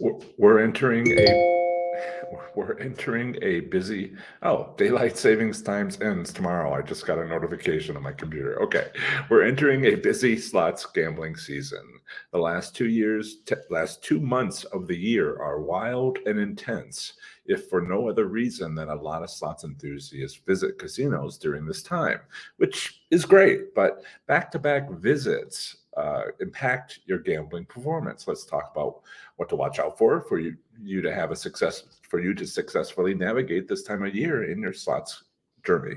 We're entering a busy. Oh, daylight savings times ends tomorrow. I just got a notification on my computer. Okay, we're entering a busy slots gambling season. The last 2 months of the year are wild and intense, if for no other reason than a lot of slots enthusiasts visit casinos during this time, which is great. But back-to-back visits impact your gambling performance. Let's talk about what to watch out for you to have a success for you to successfully navigate this time of year in your slots journey.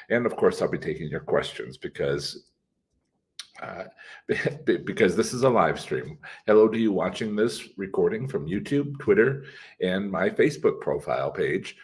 And of course, I'll be taking your questions uh, because this is a live stream. Hello to you watching this recording from YouTube, Twitter, and my Facebook profile page,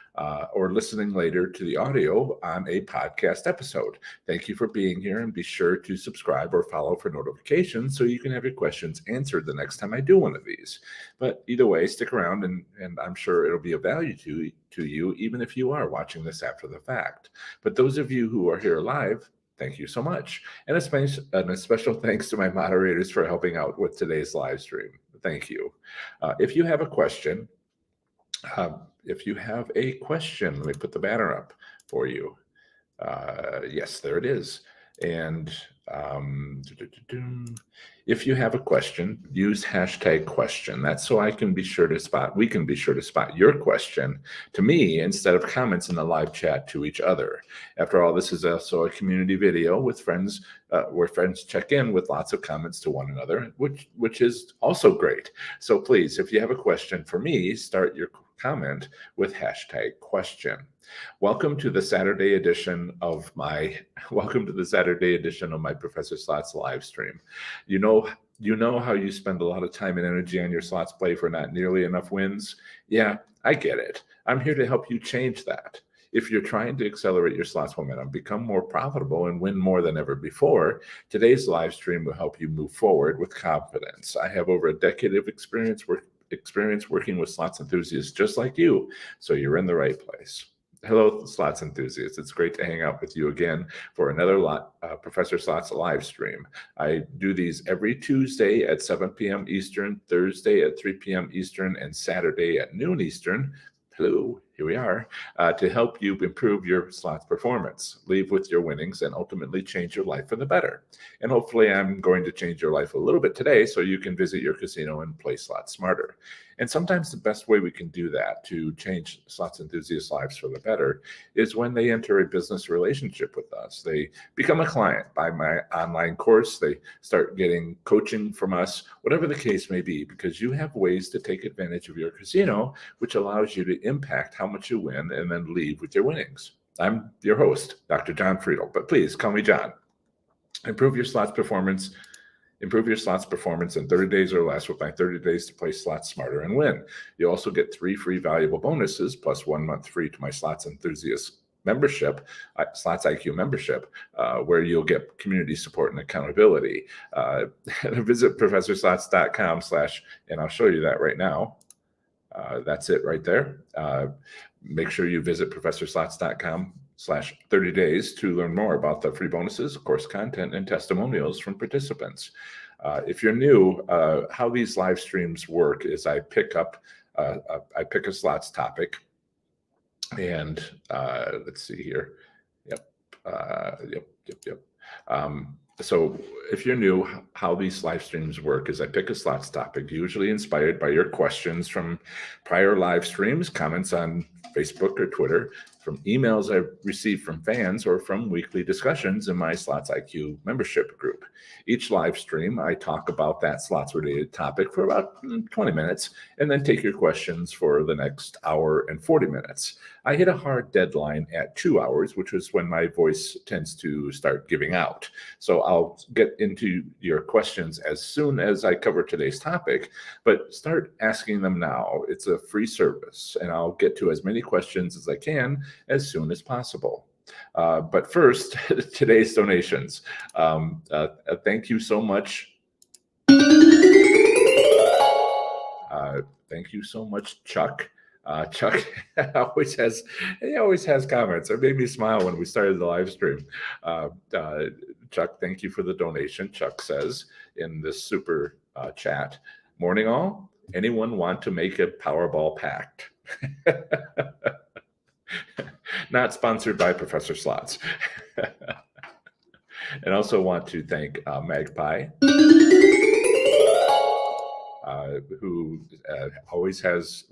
or listening later to the audio on a podcast episode. Thank you for being here, and be sure to subscribe or follow for notifications so you can have your questions answered the next time I do one of these. But either way, stick around, and I'm sure it'll be of value to you, even if you are watching this after the fact. But those of you who are here live, thank you so much. And a special thanks to my moderators for helping out with today's live stream. Thank you. If you have a question, let me put the banner up for you. Yes, there it is. And if you have a question, use #question. That's so we can be sure to spot your question to me instead of comments in the live chat to each other. After all, this is also a community video with friends, where friends check in with lots of comments to one another, which is also great. So please, if you have a question for me, start your comment with #question. Welcome to the Saturday edition of my Professor Slots live stream. You know how you spend a lot of time and energy on your slots play for not nearly enough wins? Yeah, I get it. I'm here to help you change that. If you're trying to accelerate your slots momentum, become more profitable, and win more than ever before, today's live stream will help you move forward with confidence. I have over a decade of experience working with slots enthusiasts just like you, so you're in the right place. Hello, slots enthusiasts. It's great to hang out with you again for another Professor Slots live stream. I do these every Tuesday at 7 p.m. Eastern, Thursday at 3 p.m. Eastern, and Saturday at noon Eastern. Hello, here we are, to help you improve your slots performance, leave with your winnings, and ultimately change your life for the better. And hopefully I'm going to change your life a little bit today so you can visit your casino and play slots smarter. And sometimes the best way we can do that to change slots enthusiasts' lives for the better is when they enter a business relationship with us. They become a client, buy my online course, they start getting coaching from us, whatever the case may be, because you have ways to take advantage of your casino, which allows you to impact how much you win and then leave with your winnings. I'm your host, Dr. John Friedel, but please call me John. Improve your slots performance in 30 days or less with my 30 days to play slots smarter and win. You also get 3 free valuable bonuses plus 1 month free to my slots enthusiast membership, Slots IQ membership, where you'll get community support and accountability. Visit professorslots.com/ and I'll show you that right now. That's it right there. Make sure you visit professorslots.com/ 30 days to learn more about the free bonuses, course content, and testimonials from participants. If you're new, how these live streams work is I pick a slots topic, and let's see here. Yep. So if you're new, how these live streams work is I pick a slots topic, usually inspired by your questions from prior live streams, comments on Facebook or Twitter, from emails I've received from fans, or from weekly discussions in my Slots IQ membership group. Each live stream, I talk about that slots-related topic for about 20 minutes, and then take your questions for the next hour and 40 minutes. I hit a hard deadline at 2 hours, which is when my voice tends to start giving out. So I'll get into your questions as soon as I cover today's topic, but start asking them now. It's a free service, and I'll get to as many questions as I can as soon as possible. But first, today's donations. Thank you so much. Thank you so much, Chuck. Chuck always has comments. It made me smile when we started the live stream. Chuck, thank you for the donation. Chuck says in this super chat, morning all. Anyone want to make a Powerball pact? Not sponsored by Professor Slots. And also want to thank Magpie, who always has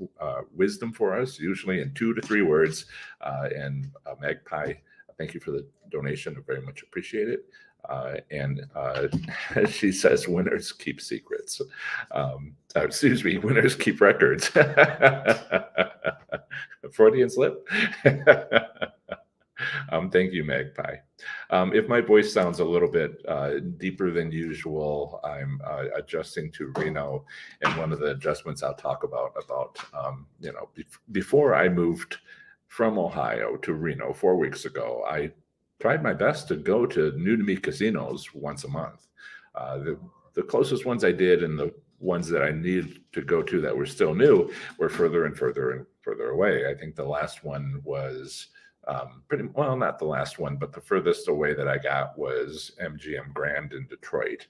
wisdom for us, usually in 2 to 3 words. And Magpie, thank you for the donation. I very much appreciate it. And she says, winners keep secrets. Excuse me, winners keep records. Freudian slip. Thank you, Magpie. If my voice sounds a little bit deeper than usual, I'm adjusting to Reno, and one of the adjustments I'll talk about, before I moved from Ohio to Reno 4 weeks ago, I tried my best to go to new-to-me casinos once a month. The closest ones I did, and the ones that I needed to go to that were still new, were further and further and further away. I think the last one was not the last one, but the furthest away that I got was MGM Grand in Detroit.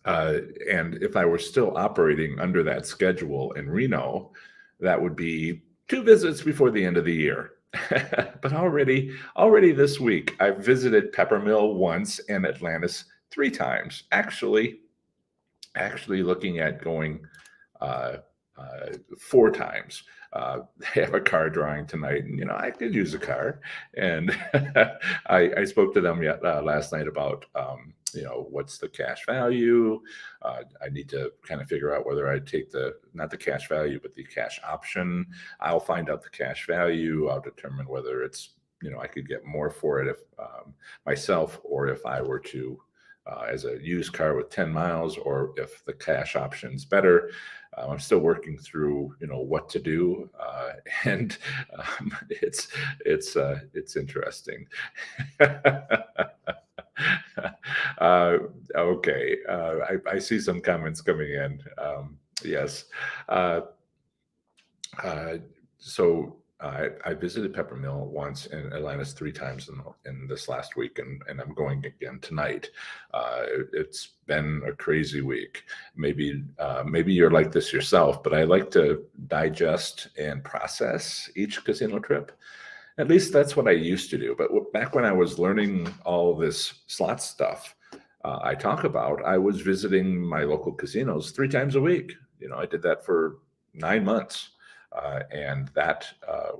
And if I were still operating under that schedule in Reno, that would be 2 visits before the end of the year. But already this week, I've visited Peppermill once and Atlantis 3 times. Actually looking at going 4 times. They have a car drawing tonight, and I could use a car. And I spoke to them last night about what's the cash value. I need to kind of figure out whether I take not the cash value, but the cash option. I'll find out the cash value. I'll determine whether it's I could get more for it if myself, or if I were to as a used car with 10 miles, or if the cash option's better. I'm still working through, what to do, and it's interesting. Okay, I see some comments coming in. Yes, so I visited Peppermill once and Atlantis 3 times in this last week, and I'm going again tonight. It's been a crazy week. Maybe you're like this yourself, but I like to digest and process each casino trip. At least that's what I used to do. But back when I was learning all this slot stuff I talk about, I was visiting my local casinos 3 times a week. I did that for 9 months. And that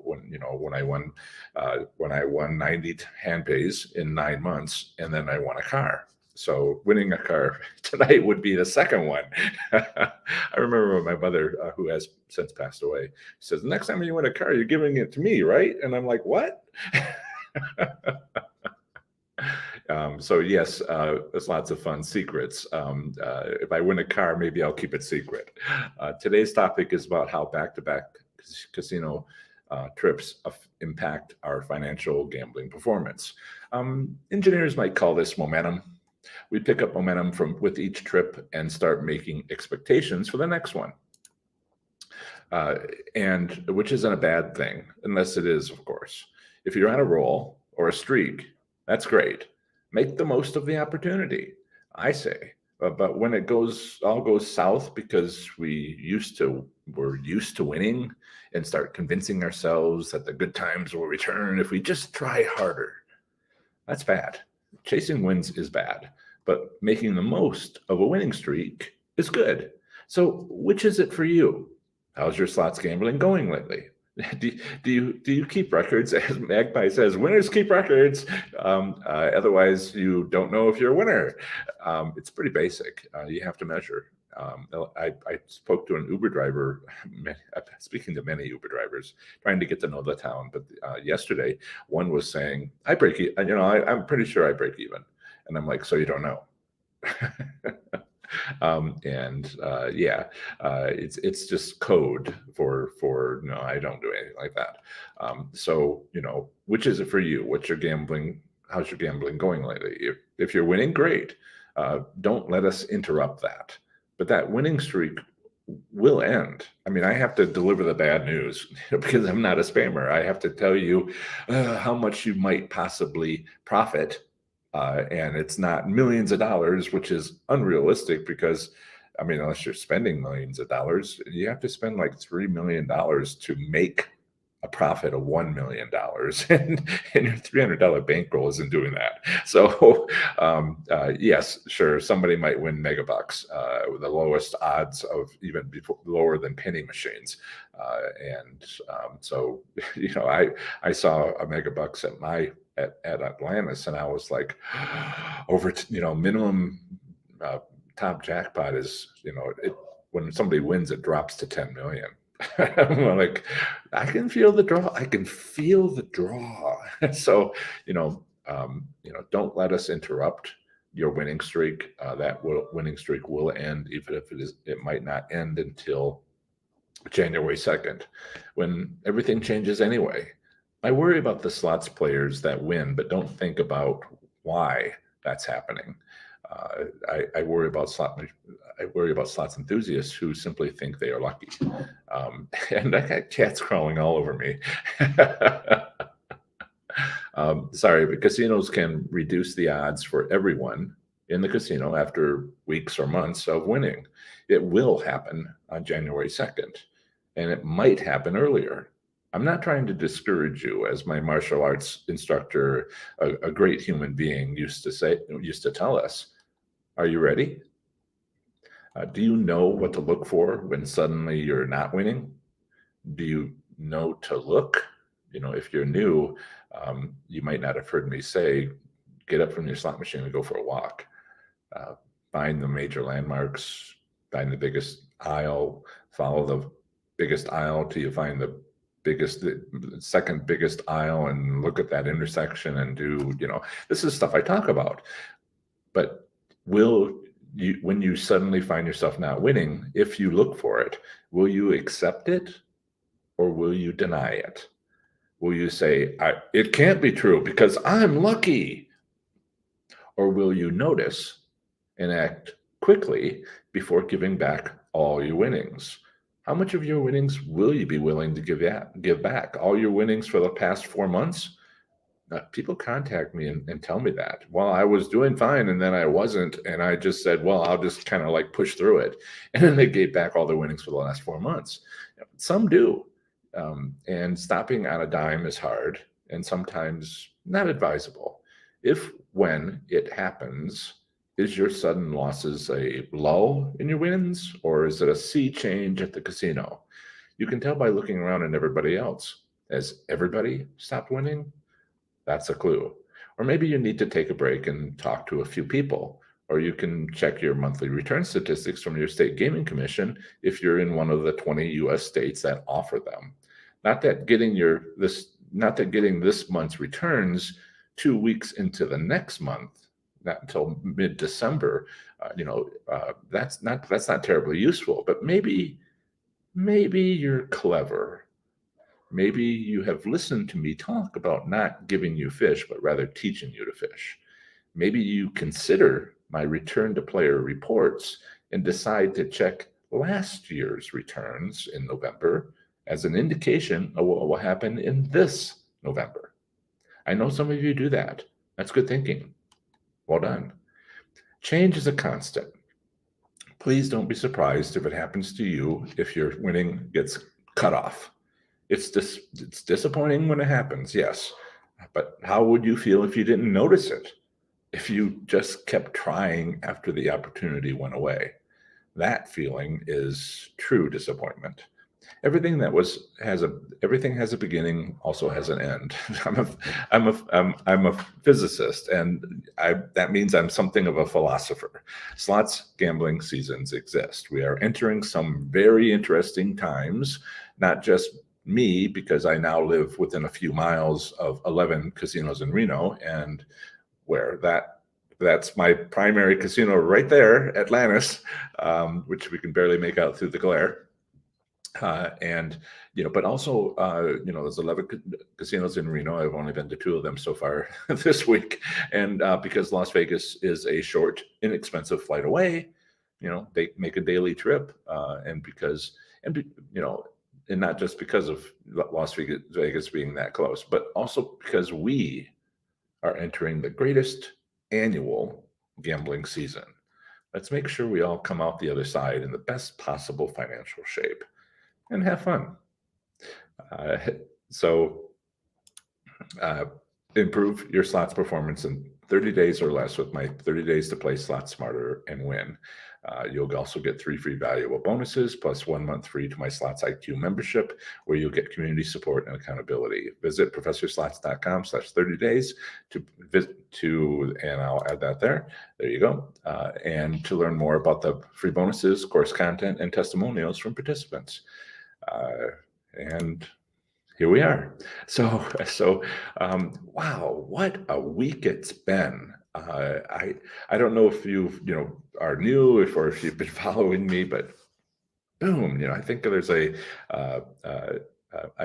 when I won 90 hand pays in 9 months, and then I won a car. So winning a car tonight would be the second one. I remember my mother, who has since passed away, says, "The next time you win a car, you're giving it to me, right?" And I'm like, "What?" So yes, there's lots of fun secrets. If I win a car, maybe I'll keep it secret. Today's topic is about how back-to-back casino trips impact our financial gambling performance. Engineers might call this momentum. We pick up momentum with each trip and start making expectations for the next one. And which isn't a bad thing, unless it is, of course. If you're on a roll or a streak, that's great. Make the most of the opportunity, I say. But when it all goes south because we're used to winning, and start convincing ourselves that the good times will return if we just try harder, that's bad. Chasing wins is bad, but making the most of a winning streak is good. So which is it for you? How's your slots gambling going lately? Do you keep records? As Magpie says, winners keep records. Otherwise, you don't know if you're a winner. It's pretty basic. You have to measure. I spoke to an Uber driver, speaking to many Uber drivers, trying to get to know the town. But yesterday, one was saying, "I break even. I'm pretty sure I break even." And I'm like, "So you don't know?" It's just code for no, I don't do anything like that. So which is it for you? How's your gambling going lately? If you're winning, great. Don't let us interrupt that. But that winning streak will end. I mean, I have to deliver the bad news because I'm not a spammer. I have to tell you how much you might possibly profit And it's not millions of dollars, which is unrealistic because, I mean, unless you're spending millions of dollars, you have to spend like $3 million to make a profit of $1 million. And your $300 bankroll isn't doing that. So, yes, sure, somebody might win megabucks, with the lowest odds of even before, lower than penny machines. So, I saw a megabucks at Atlantis, and I was like, minimum top jackpot is, when somebody wins, it drops to 10 million. I'm like, I can feel the draw. I can feel the draw. So, don't let us interrupt your winning streak. Winning streak will end, even if it might not end until January 2nd, when everything changes anyway. I worry about the slots players that win, but don't think about why that's happening. I worry about slots enthusiasts who simply think they are lucky. And I got cats crawling all over me. Sorry, but casinos can reduce the odds for everyone in the casino after weeks or months of winning. It will happen on January 2nd, and it might happen earlier. I'm not trying to discourage you, as my martial arts instructor, a great human being, used to tell us. Are you ready? Do you know what to look for when suddenly you're not winning? Do you know to look? If you're new, you might not have heard me say, get up from your slot machine and go for a walk. Find the major landmarks, find the biggest aisle, follow the biggest aisle till you find the second biggest aisle, and look at that intersection and this is stuff I talk about. But when you suddenly find yourself not winning, if you look for it, will you accept it or will you deny it? Will you say, it can't be true because I'm lucky? Or will you notice and act quickly before giving back all your winnings? How much of your winnings will you be willing to give back? All your winnings for the past 4 months? People contact me and tell me that. Well, I was doing fine and then I wasn't. And I just said, well, I'll just kind of like push through it. And then they gave back all their winnings for the last 4 months. Some do. And stopping on a dime is hard and sometimes not advisable. When it happens, is your sudden losses a lull in your wins, or is it a sea change at the casino? You can tell by looking around at everybody else. Has everybody stopped winning? That's a clue. Or maybe you need to take a break and talk to a few people, or you can check your monthly return statistics from your state gaming commission if you're in one of the 20 US states that offer them. Not that getting this month's returns 2 weeks into the next month, not until mid-December, that's not terribly useful. But maybe you're clever. Maybe you have listened to me talk about not giving you fish, but rather teaching you to fish. Maybe you consider my return to player reports and decide to check last year's returns in November as an indication of what will happen in this November. I know some of you do that. That's good thinking. Well done. Change is a constant. Please don't be surprised if it happens to you if your winning gets cut off. It's disappointing when it happens, yes. But how would you feel if you didn't notice it? If you just kept trying after the opportunity went away? That feeling is true disappointment. Everything has a beginning, also has an end. I'm a physicist, and that means I'm something of a philosopher. Slots gambling seasons exist. We are entering some very interesting times, not just me, because I now live within a few miles of 11 casinos in Reno, and where that's my primary casino right there, Atlantis, which we can barely make out through the glare. But also, there's 11 casinos in Reno. I've only been to 2 of them so far this week. And because Las Vegas is a short, inexpensive flight away, they make a daily trip. And not just because of Las Vegas being that close, but also because we are entering the greatest annual gambling season. Let's make sure we all come out the other side in the best possible financial shape and have fun. Uh, so uh, improve your slots performance in 30 days or less with my 30 days to play slots smarter and win. You'll also get 3 free valuable bonuses plus 1 month free to my Slots IQ membership, where you'll get community support and accountability. Visit professorslots.com/30 days to visit and I'll add that there. There you go. And to learn more about the free bonuses, course content, and testimonials from participants. And here we are. Wow, what a week it's been. I don't know if you are new, or if you've been following me, but boom, I think there's I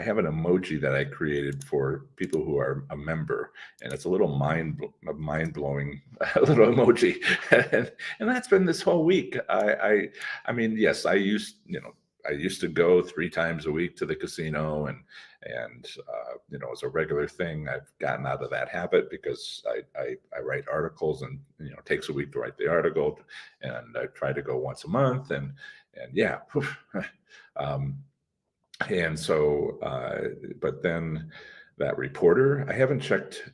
have an emoji that I created for people who are a member, and it's a little mind blowing little emoji, and that's been this whole week. I mean, yes, I used to go 3 times a week to the casino, and as a regular thing. I've gotten out of that habit because I write articles, and it takes a week to write the article, and I try to go once a month, and yeah. And so, but then that reporter, I haven't checked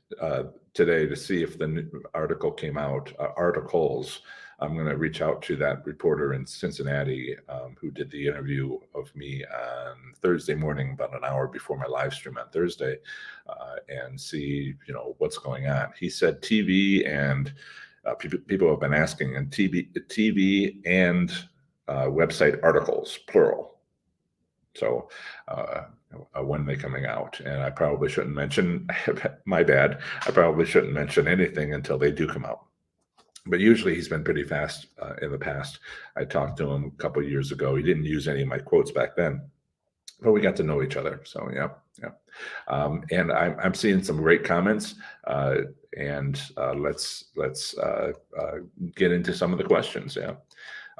today to see if the new article came out, articles. I'm going to reach out to that reporter in Cincinnati who did the interview of me on Thursday morning, about an hour before my live stream on Thursday, and see, what's going on. He said TV, and people have been asking, and TV and website articles, plural. So when are they coming out? And I probably shouldn't mention, my bad, I probably shouldn't mention anything until they do come out. But usually he's been pretty fast in the past. I talked to him a couple of years ago. He didn't use any of my quotes back then, but we got to know each other. So yeah. And I'm seeing some great comments, and let's get into some of the questions. Yeah.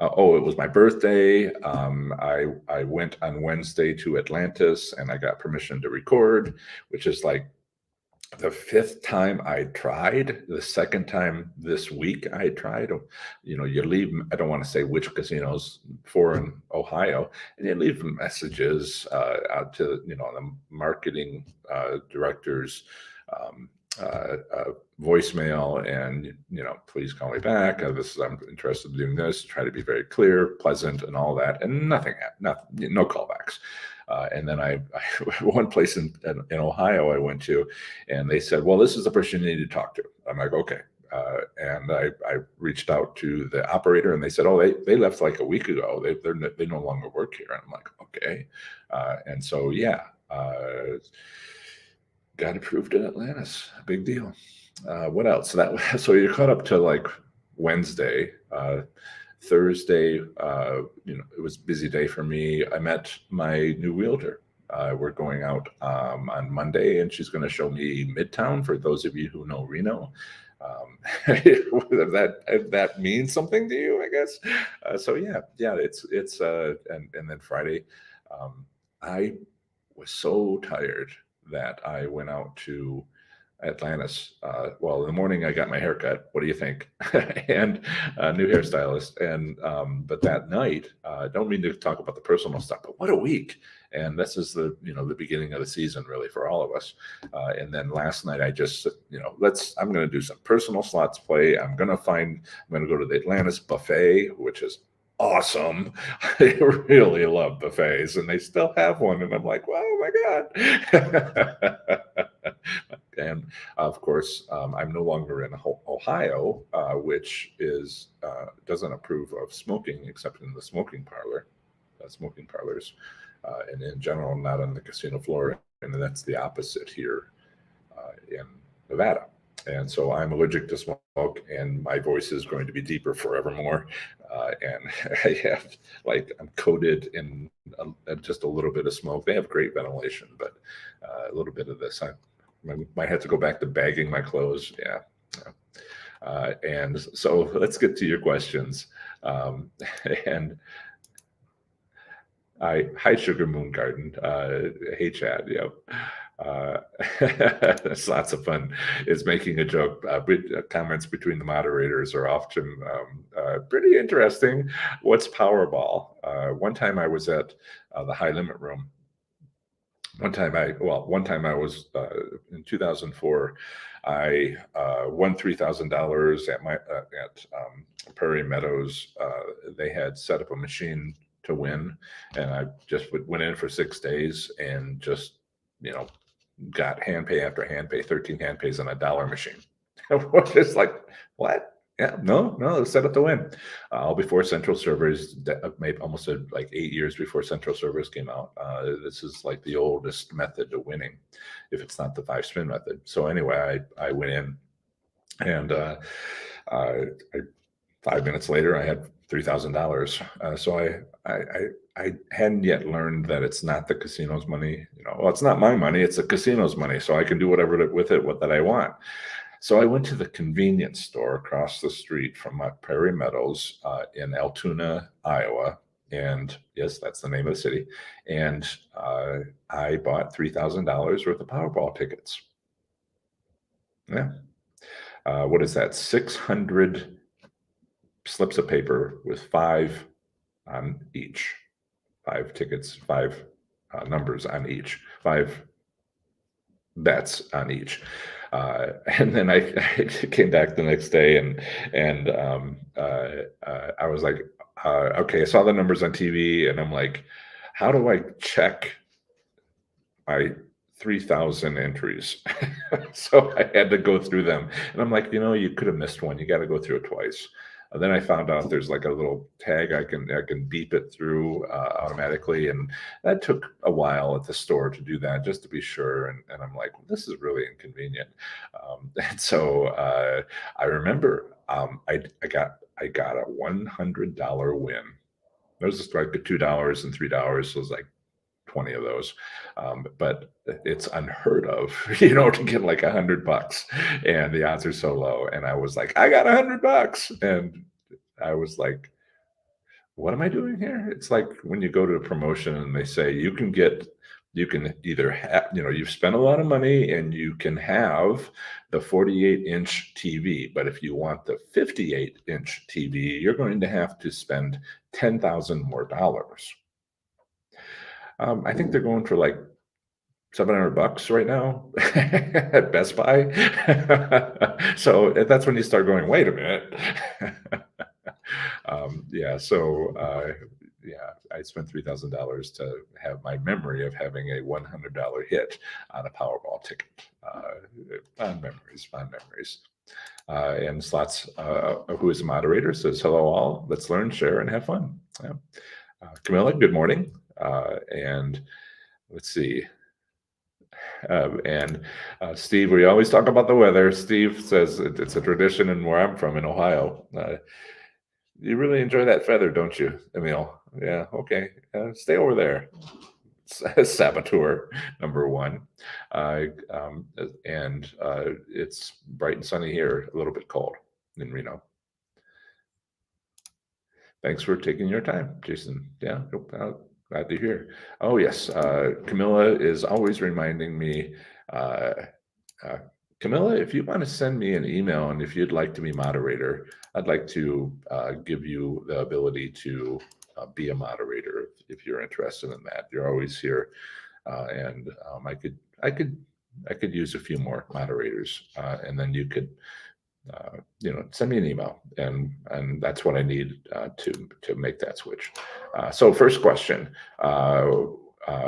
It was my birthday. I went on Wednesday to Atlantis, and I got permission to record, which is like the 5th time I tried. The 2nd time this week I tried. You leave, I don't want to say which casinos, 4 in Ohio, and you leave messages out to the marketing directors, voicemail, and please call me back. I'm interested in doing this. Try to be very clear, pleasant, and all that, and no callbacks. And then I one place in Ohio I went to, and they said, well, this is the person you need to talk to. I'm like, okay. And I reached out to the operator, and they said, oh, they left like a week ago. They no longer work here. And I'm like, okay. And so, yeah, got approved in Atlantis. Big deal. What else? So you're caught up to like Wednesday. Thursday, it was a busy day for me. I met my new realtor. We're going out on Monday, and she's going to show me Midtown, for those of you who know Reno. If that means something to you, I guess. So yeah, it's and then Friday, I was so tired that I went out to Atlantis. Well, in the morning I got my haircut. What do you think? And a new hairstylist. And but that night, don't mean to talk about the personal stuff, but what a week! And this is the beginning of the season really for all of us. And then last night I just I'm going to do some personal slots play. I'm going to go to the Atlantis buffet, which is awesome. I really love buffets, and they still have one, and I'm like, oh my god. And of course, I'm no longer in Ohio, which doesn't approve of smoking except in the smoking parlors, and in general, not on the casino floor. And that's the opposite here in Nevada. And so I'm allergic to smoke, and my voice is going to be deeper forevermore. And I'm coated in just a little bit of smoke. They have great ventilation, but a little bit of this. I might have to go back to bagging my clothes. Yeah. And so let's get to your questions. And hi, Sugar Moon Garden. Hey, Chad. Yep. Uh, that's lots of fun. Is making a joke. Comments between the moderators are often pretty interesting. What's Powerball? One time I was at the high limit room. One time I was in 2004. I won $3,000 at Prairie Meadows. They had set up a machine to win, and I just went in for 6 days and just got hand pay after hand pay, 13 hand pays on a dollar machine. Just like, what? Yeah, no, set up to win. All before central servers, maybe almost like 8 years before central servers came out. This is like the oldest method of winning, if it's not the 5-spin method. So anyway, I went in, and I, 5 minutes later, I had $3,000. So I hadn't yet learned that it's not the casino's money. Well, it's not my money; it's the casino's money. So I can do whatever with it that I want. So I went to the convenience store across the street from Prairie Meadows in Altoona, Iowa. And yes, that's the name of the city. And I bought $3,000 worth of Powerball tickets. Yeah. What is that? 600 slips of paper with 5 on each. 5 tickets, 5 numbers on each. 5 bets on each. And then I came back the next day, and I was like, okay, I saw the numbers on TV, and I'm like, how do I check my 3,000 entries? So I had to go through them, and I'm like, you could have missed one. You got to go through it twice. And then I found out there's like a little tag I can beep it through automatically, and that took a while at the store to do that just to be sure. And I'm like, well, this is really inconvenient. And so I remember I got a $100 win. It was just like the $2 and $3. So it was like 20 of those. But it's unheard of, to get like $100, and the odds are so low. And I was like, I got $100, and I was like, what am I doing here? It's like when you go to a promotion and they say you can either have, you've spent a lot of money and you can have the 48-inch TV, but if you want the 58-inch TV, you're going to have to spend $10,000 more. I think they're going for like $700 right now at Best Buy. So that's when you start going, wait a minute. I spent $3,000 to have my memory of having a $100 hit on a Powerball ticket. Fond memories. And Slots, who is a moderator, says, hello all, let's learn, share, and have fun. Yeah. Camilla, good morning. And let's see. Steve, we always talk about the weather. Steve says it's a tradition in where I'm from in Ohio. You really enjoy that feather, don't you, Emil? Yeah, okay. Stay over there. Saboteur, number 1. It's bright and sunny here, a little bit cold in Reno. Thanks for taking your time, Jason. Yeah, glad to hear. Oh, yes. Camilla is always reminding me. Camilla, if you want to send me an email and if you'd like to be moderator, I'd like to give you the ability to be a moderator if you're interested in that. You're always here, and I could use a few more moderators, and then you could send me an email, and that's what I need to make that switch. So first question.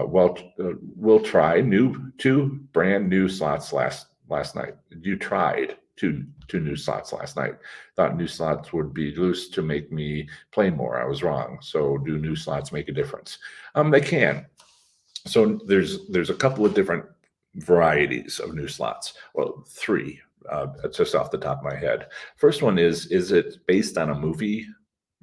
We'll try 2 brand new slots last night. You tried two new slots last night. Thought new slots would be loose to make me play more. I was wrong. So do new slots make a difference? They can. So there's a couple of different varieties of new slots. Well, 3. Just off the top of my head. First one is it based on a movie?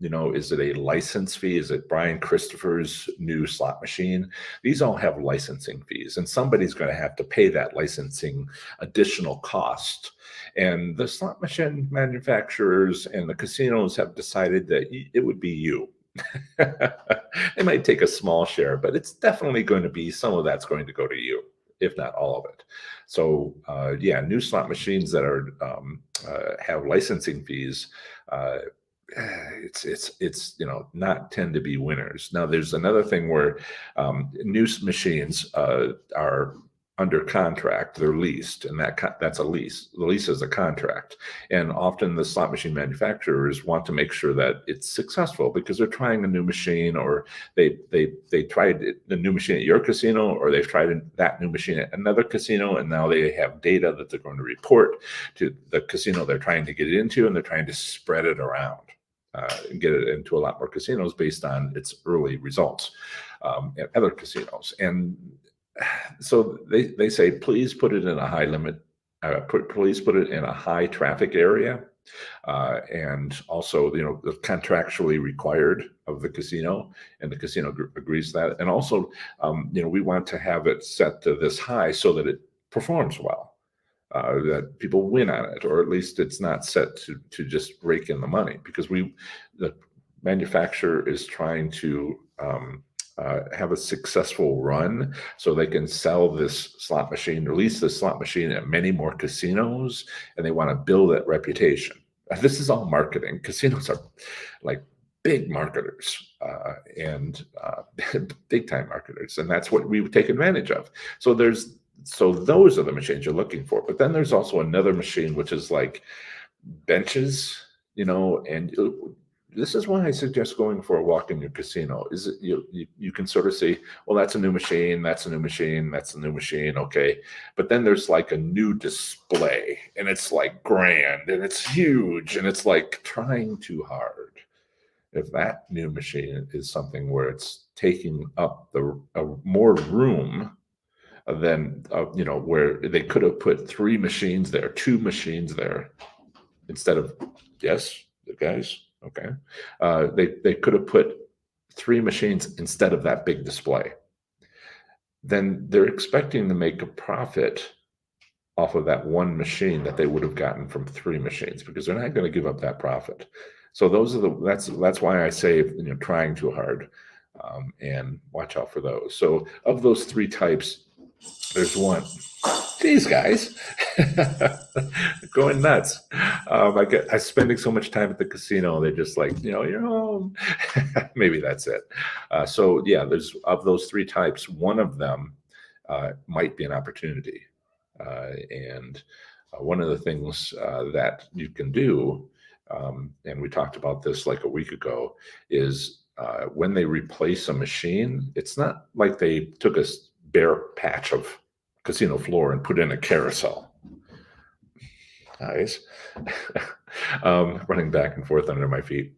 Is it a license fee? Is it Brian Christopher's new slot machine? These all have licensing fees, and somebody's going to have to pay that licensing additional cost. And the slot machine manufacturers and the casinos have decided that it would be you. They might take a small share, but it's definitely going to be some of that's going to go to you if not all of it. So yeah, new slot machines that are have licensing fees, it's not tend to be winners. Now there's another thing where new machines are under contract, they're leased, and that's a lease. The lease is a contract, and often the slot machine manufacturers want to make sure that it's successful because they're trying a new machine, or they tried the new machine at your casino, or they've tried that new machine at another casino, and now they have data that they're going to report to the casino they're trying to get it into, and they're trying to spread it around. And get it into a lot more casinos based on its early results at other casinos. And so they say, please put it in a high limit, please put it in a high traffic area. And also, the contractually required of the casino, and the casino agrees to that. And also, we want to have it set to this high so that it performs well. That people win on it, or at least it's not set to just rake in the money, because the manufacturer is trying to have a successful run so they can sell this slot machine, release this slot machine at many more casinos, and they want to build that reputation. This is all marketing. Casinos are like big marketers and big time marketers, and that's what we take advantage of. So those are the machines you're looking for. But then there's also another machine, which is like benches, and this is why I suggest going for a walk in your casino. Is it you can sort of say, well, that's a new machine, that's a new machine, that's a new machine, okay. But then there's like a new display, and it's like grand, and it's huge, and it's like trying too hard. If that new machine is something where it's taking up more room, then where they could have put 3 machines there, 2 machines there, instead of, yes, guys, okay, they could have put 3 machines instead of that big display. Then they're expecting to make a profit off of that 1 machine that they would have gotten from 3 machines, because they're not going to give up that profit. So that's why I say, trying too hard, and watch out for those. So of those 3 types, there's one. Geez, guys, going nuts. I'm spending so much time at the casino. They're just like, you're home. Maybe that's it. So yeah, there's of those 3 types, one of them might be an opportunity. And one of the things that you can do, and we talked about this like a week ago, is when they replace a machine, it's not like they took a bare patch of casino floor and put in a carousel. Guys, running back and forth under my feet.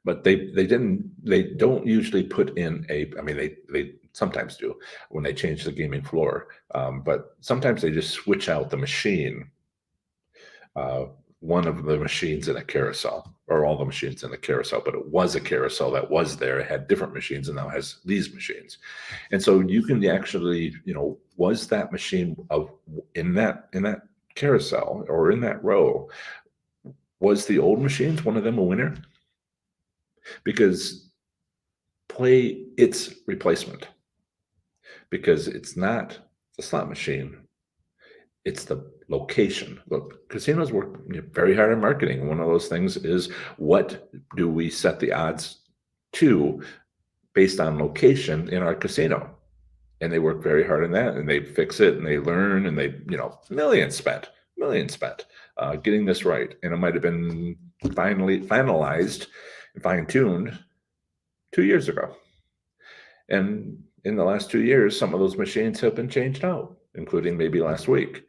But they don't usually put in they sometimes do when they change the gaming floor, but sometimes they just switch out the machine, one of the machines in a carousel, or all the machines in the carousel, but it was a carousel that was there. It had different machines and now has these machines. And so you can actually, was that machine in that carousel or in that row, was the old machines, one of them, a winner? Because play its replacement, because it's not the slot machine, it's the location. Look, casinos work very hard on marketing. One of those things is, what do we set the odds to based on location in our casino? And they work very hard on that, and they fix it, and they learn, and they, millions spent getting this right. And it might have been finalized and fine-tuned 2 years ago. And in the last 2 years, some of those machines have been changed out, including maybe last week.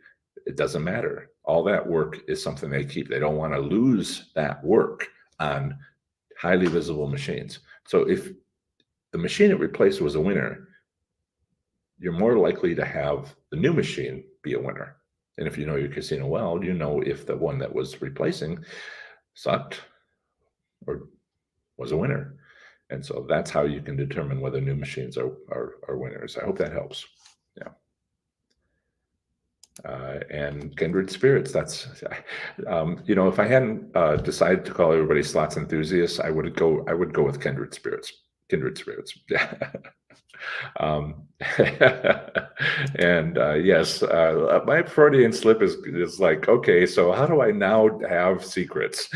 It doesn't matter. All that work is something they keep. They don't want to lose that work on highly visible machines. So if the machine it replaced was a winner, you're more likely to have the new machine be a winner. And if you know your casino well, you know if the one that was replacing sucked or was a winner. And so that's how you can determine whether new machines are winners. I hope that helps. Yeah. And kindred spirits. That's, if I hadn't decided to call everybody slots enthusiasts, I would go with kindred spirits. Kindred spirits. Yeah. Um, and yes, my Freudian slip is like, okay, so how do I now have secrets?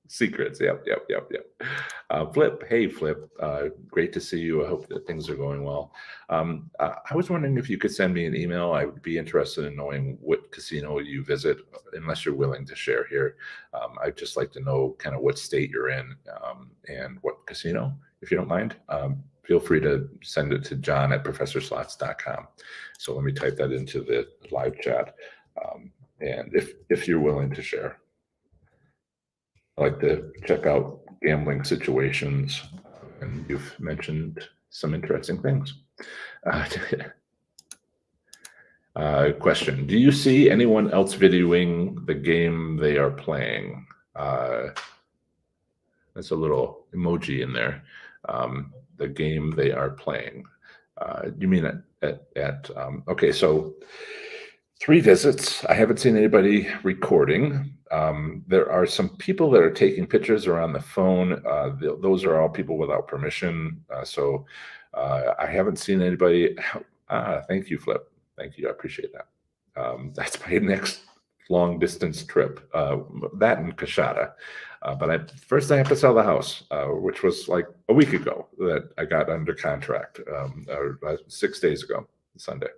Secrets. Yep, yep, yep, yep. Flip, hey, Flip. Great to see you. I hope that things are going well. I was wondering if you could send me an email. I would be interested in knowing what casino you visit, unless you're willing to share here. I'd just like to know kind of what state you're in and what casino, if you don't mind. Feel free to send it to John at professorslots.com. So let me type that into the live chat. And if you're willing to share. I like to check out gambling situations, and you've mentioned some interesting things. Uh, question: do you see anyone else videoing the game they are playing? That's a little emoji in there. The game they are playing. You mean okay, so 3 visits. I haven't seen anybody recording. There are some people that are taking pictures or on the phone. Those are all people without permission. So I haven't seen anybody. Thank you, Flip. Thank you. I appreciate that. That's my next long distance trip. That and Kashada. But first I have to sell the house, which was like a week ago that I got under contract, or 6 days ago, Sunday.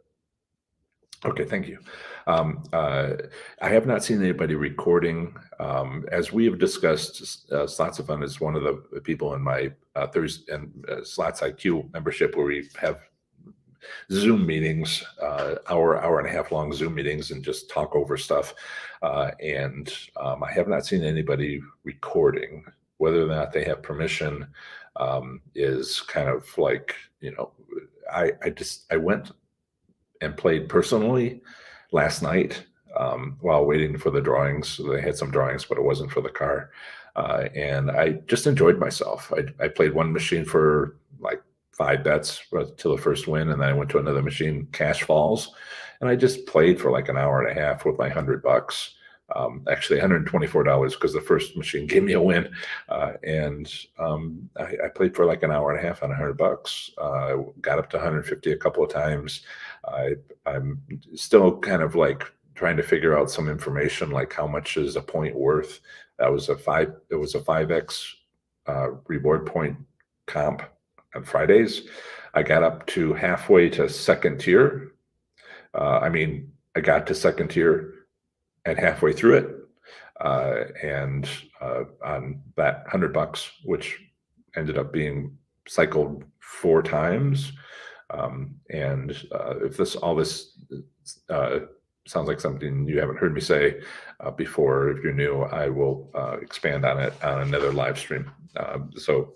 Okay, thank you. I have not seen anybody recording. As we have discussed, Slots of Fun is one of the people in my Thursday and Slots IQ membership where we have Zoom meetings, hour and a half long Zoom meetings, and just talk over stuff. And I have not seen anybody recording. Whether or not they have permission is kind of like, I went and played personally last night while waiting for the drawings. They had some drawings, but it wasn't for the car. And I just enjoyed myself. I played one machine for like 5 bets till the first win, and then I went to another machine, Cash Falls, and I just played for like an hour and a half with my $100. Actually $124 because the first machine gave me a win. And I played for like an hour and a half on $100. Got up to 150 a couple of times. I'm still kind of like trying to figure out some information, like how much is a point worth. It was a 5x reward point comp on Fridays. I got up to halfway to second tier. I got to second tier and halfway through it, and on that $100, which ended up being cycled 4 times. And if all this sounds like something you haven't heard me say before, if you're new, I will expand on it on another live stream. So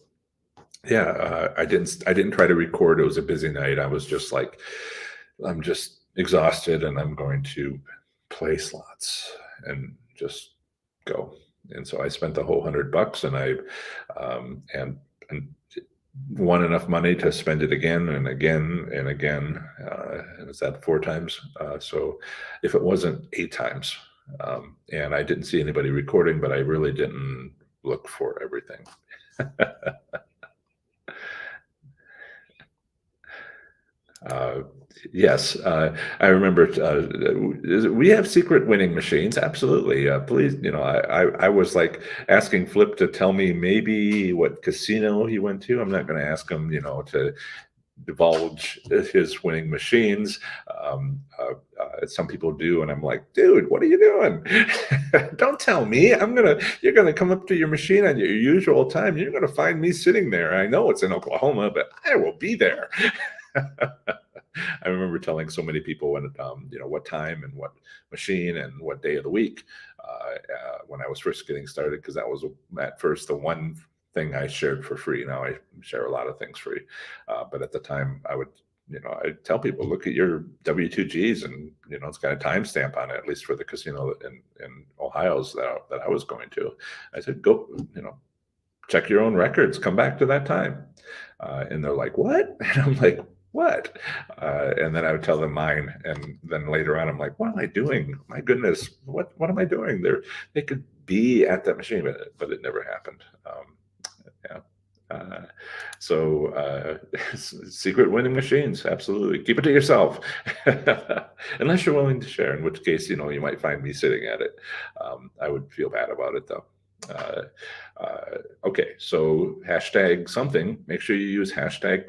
yeah, I didn't try to record. It was a busy night. I was just like, I'm just exhausted, and I'm going to play slots and just go. And so I spent the whole $100, and I and won enough money to spend it again and again and again. And is that 4 times? So if it wasn't 8 times, and I didn't see anybody recording, but I really didn't look for everything. Yes, I remember. We have secret winning machines. Absolutely. Please, I was like asking Flip to tell me maybe what casino he went to. I'm not going to ask him, to divulge his winning machines. Some people do, and I'm like, dude, what are you doing? Don't tell me. You're gonna come up to your machine on your usual time. You're gonna find me sitting there. I know it's in Oklahoma, but I will be there. I remember telling so many people what time and what machine and what day of the week when I was first getting started, because that was at first the one thing I shared for free. Now I share a lot of things free, but at the time I would, I'd tell people, look at your W2Gs, and it's got a timestamp on it, at least for the casino in Ohio's that I was going to. I said, go, check your own records, come back to that time. And they're like, what? And I'm like, what? And then I would tell them mine. And then later on, I'm like, what am I doing? My goodness, what am I doing? They could be at that machine, but it never happened. Yeah. Secret winning machines, absolutely. Keep it to yourself, unless you're willing to share. In which case, you might find me sitting at it. I would feel bad about it though. Okay, so hashtag something. Make sure you use hashtag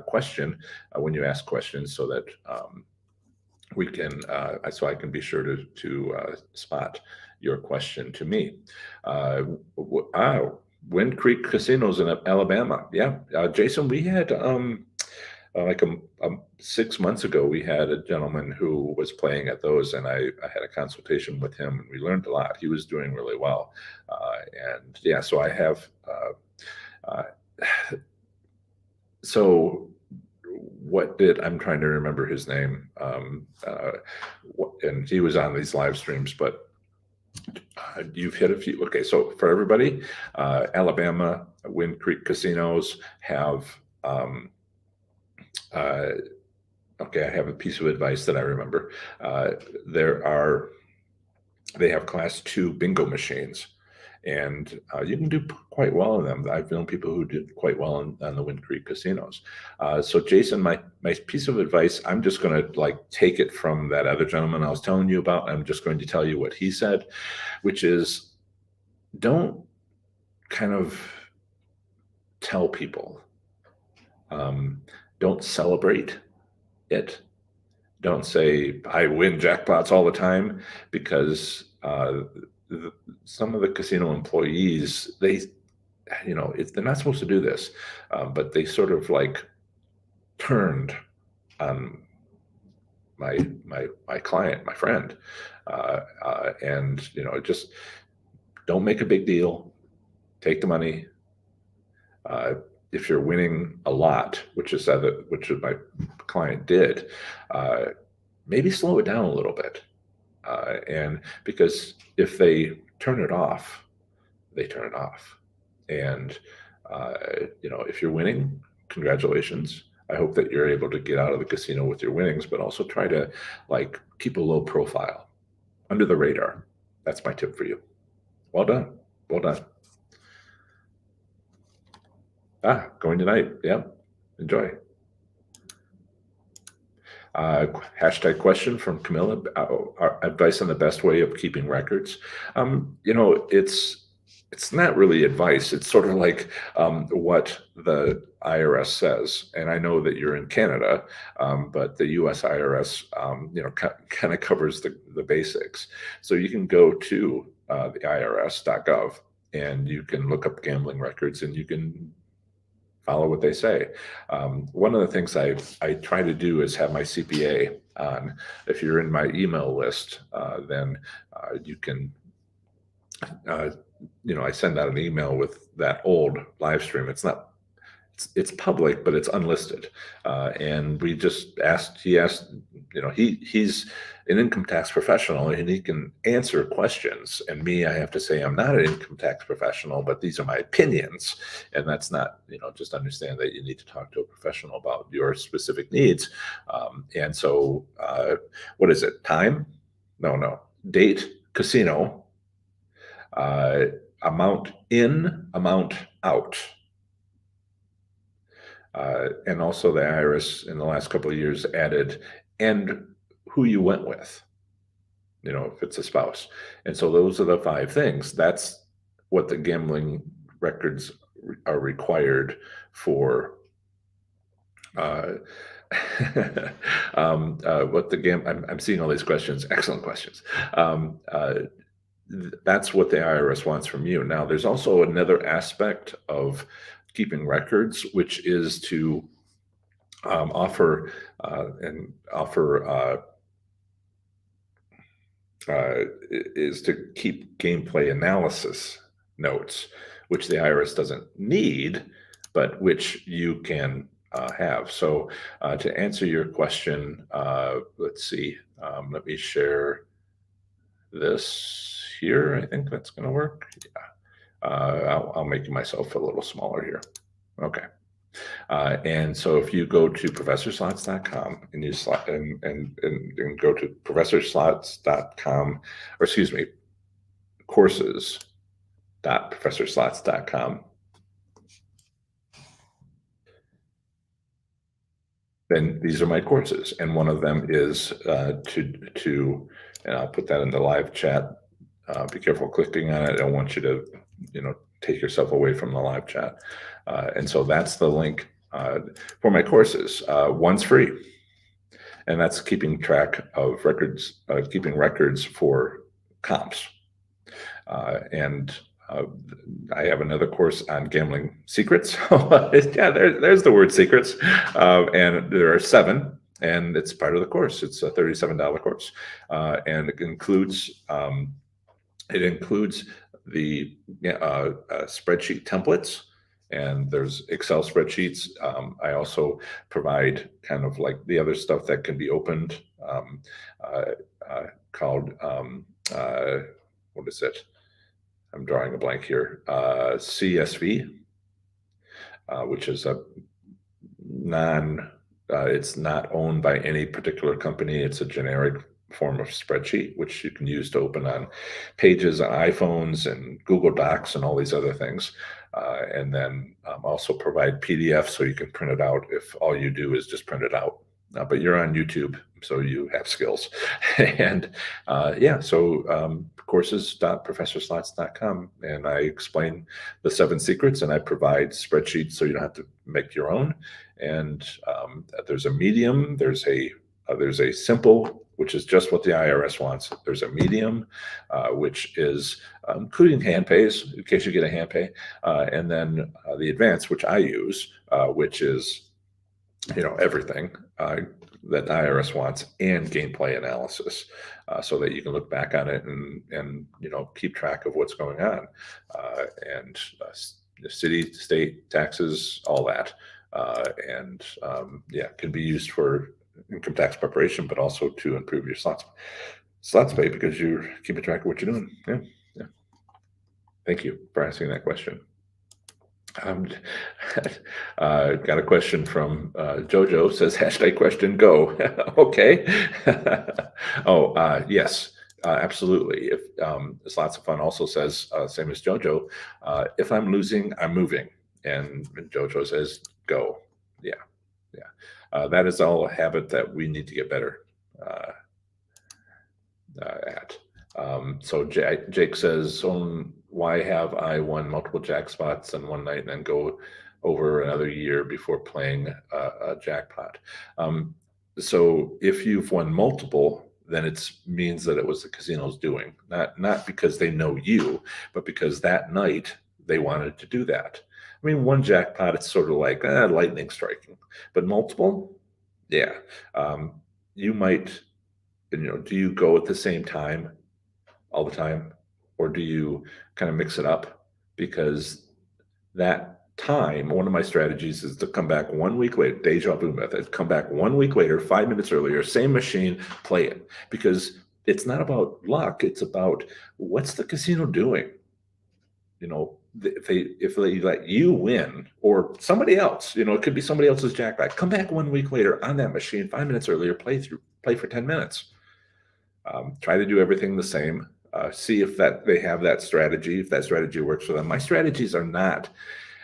question when you ask questions, so that we can, so I can be sure to spot your question to me. Wind Creek Casinos in Alabama. Yeah, Jason, we had like 6 months ago, we had a gentleman who was playing at those, and I had a consultation with him, and we learned a lot. He was doing really well, and yeah, so I have. So I'm trying to remember his name, and he was on these live streams, but you've hit a few. Okay, so for everybody, Alabama Wind Creek Casinos have. Okay, I have a piece of advice that I remember. They have Class 2 bingo machines, and you can do quite well in them. I've known people who did quite well on the Wind Creek Casinos. So Jason, my piece of advice, I'm just going to take it from that other gentleman I was telling you about. I'm just going to tell you what he said, which is, don't kind of tell people. Don't celebrate it. Don't say I win jackpots all the time, because some of the casino employees, they're not supposed to do this, but they sort of turned on my client, my friend, and just don't make a big deal. Take the money. If you're winning a lot, which is my client did, maybe slow it down a little bit. And because if they turn it off, they turn it off. And, if you're winning, congratulations. I hope that you're able to get out of the casino with your winnings, but also try to keep a low profile, under the radar. That's my tip for you. Well done. Well done. Going tonight. Yeah. Enjoy. Hashtag question from Camilla. Advice on the best way of keeping records. It's not really advice. It's sort of like what the IRS says. And I know that you're in Canada, but the US IRS, kind of covers the basics. So you can go to the IRS.gov, and you can look up gambling records, and you can follow what they say. One of the things I try to do is have my CPA on. If you're in my email list, then you can, I send out an email with that old live stream. It's public, but it's unlisted. And he asked, he's an income tax professional, and he can answer questions. And me, I have to say, I'm not an income tax professional, but these are my opinions. And that's not, just understand that you need to talk to a professional about your specific needs. And so, what is it? Time? No. Date, casino, amount in, amount out. And also the IRS in the last couple of years added, and who you went with, if it's a spouse. And so those are the 5 things. That's what the gambling records are required for. I'm seeing all these questions. Excellent questions. That's what the IRS wants from you. Now, there's also another aspect of keeping records, which is to offer is to keep gameplay analysis notes, which the IRS doesn't need, but which you can have. So to answer your question, let's see, let me share this here. I think that's going to work. Yeah. I'll make myself a little smaller here. Okay. And so if you go to professorslots.com and you and go to professorslots.com, or excuse me, courses.professorslots.com. then these are my courses, and one of them is and I'll put that in the live chat. Be careful clicking on it. I don't want you to, take yourself away from the live chat. And so that's the link for my courses. One's free, and that's keeping track of records, keeping records for comps. And I have another course on gambling secrets. Yeah, there's the word secrets. And there are 7, and it's part of the course. It's a $37 course. And it includes the spreadsheet templates, and there's Excel spreadsheets. I also provide kind of like the other stuff that can be opened, called, what is it? I'm drawing a blank here. CSV, which is it's not owned by any particular company. It's a generic form of spreadsheet, which you can use to open on pages on iPhones and Google Docs and all these other things. And then also provide PDFs so you can print it out if all you do is just print it out. But you're on YouTube, so you have skills. And so courses.professorslots.com, and I explain the 7 secrets, and I provide spreadsheets so you don't have to make your own. And there's a medium, there's a simple, which is just what the IRS wants. There's a medium, which is including hand pays, in case you get a hand pay, and then the advanced, which I use, which is everything that the IRS wants, and gameplay analysis, so that you can look back on it and keep track of what's going on, and the city, state taxes, all that, can be used for income tax preparation, but also to improve your slots pay, because you're keeping track of what you're doing. Yeah. Thank you for asking that question. Got a question from Jojo. Says #question go. Okay. Yes, absolutely. If it's lots of fun. Also says same as Jojo. If I'm losing, I'm moving. And Jojo says go. Yeah. That is all a habit that we need to get better at. So Jake says, why have I won multiple jackpots in one night and then go over another year before playing a jackpot? So if you've won multiple, then it means that it was the casino's doing, not because they know you, but because that night they wanted to do that. I mean, one jackpot, it's sort of like lightning striking, but multiple, yeah. You might, do you go at the same time all the time, or do you kind of mix it up? Because that time, one of my strategies is to come back 1 week later, deja vu method, come back 1 week later, 5 minutes earlier, same machine, play it. Because it's not about luck, it's about what's the casino doing? If they let you win, or somebody else, it could be somebody else's jackpot, come back 1 week later on that machine, 5 minutes earlier, play for 10 minutes. Try to do everything the same. See if they have that strategy, if that strategy works for them. My strategies are not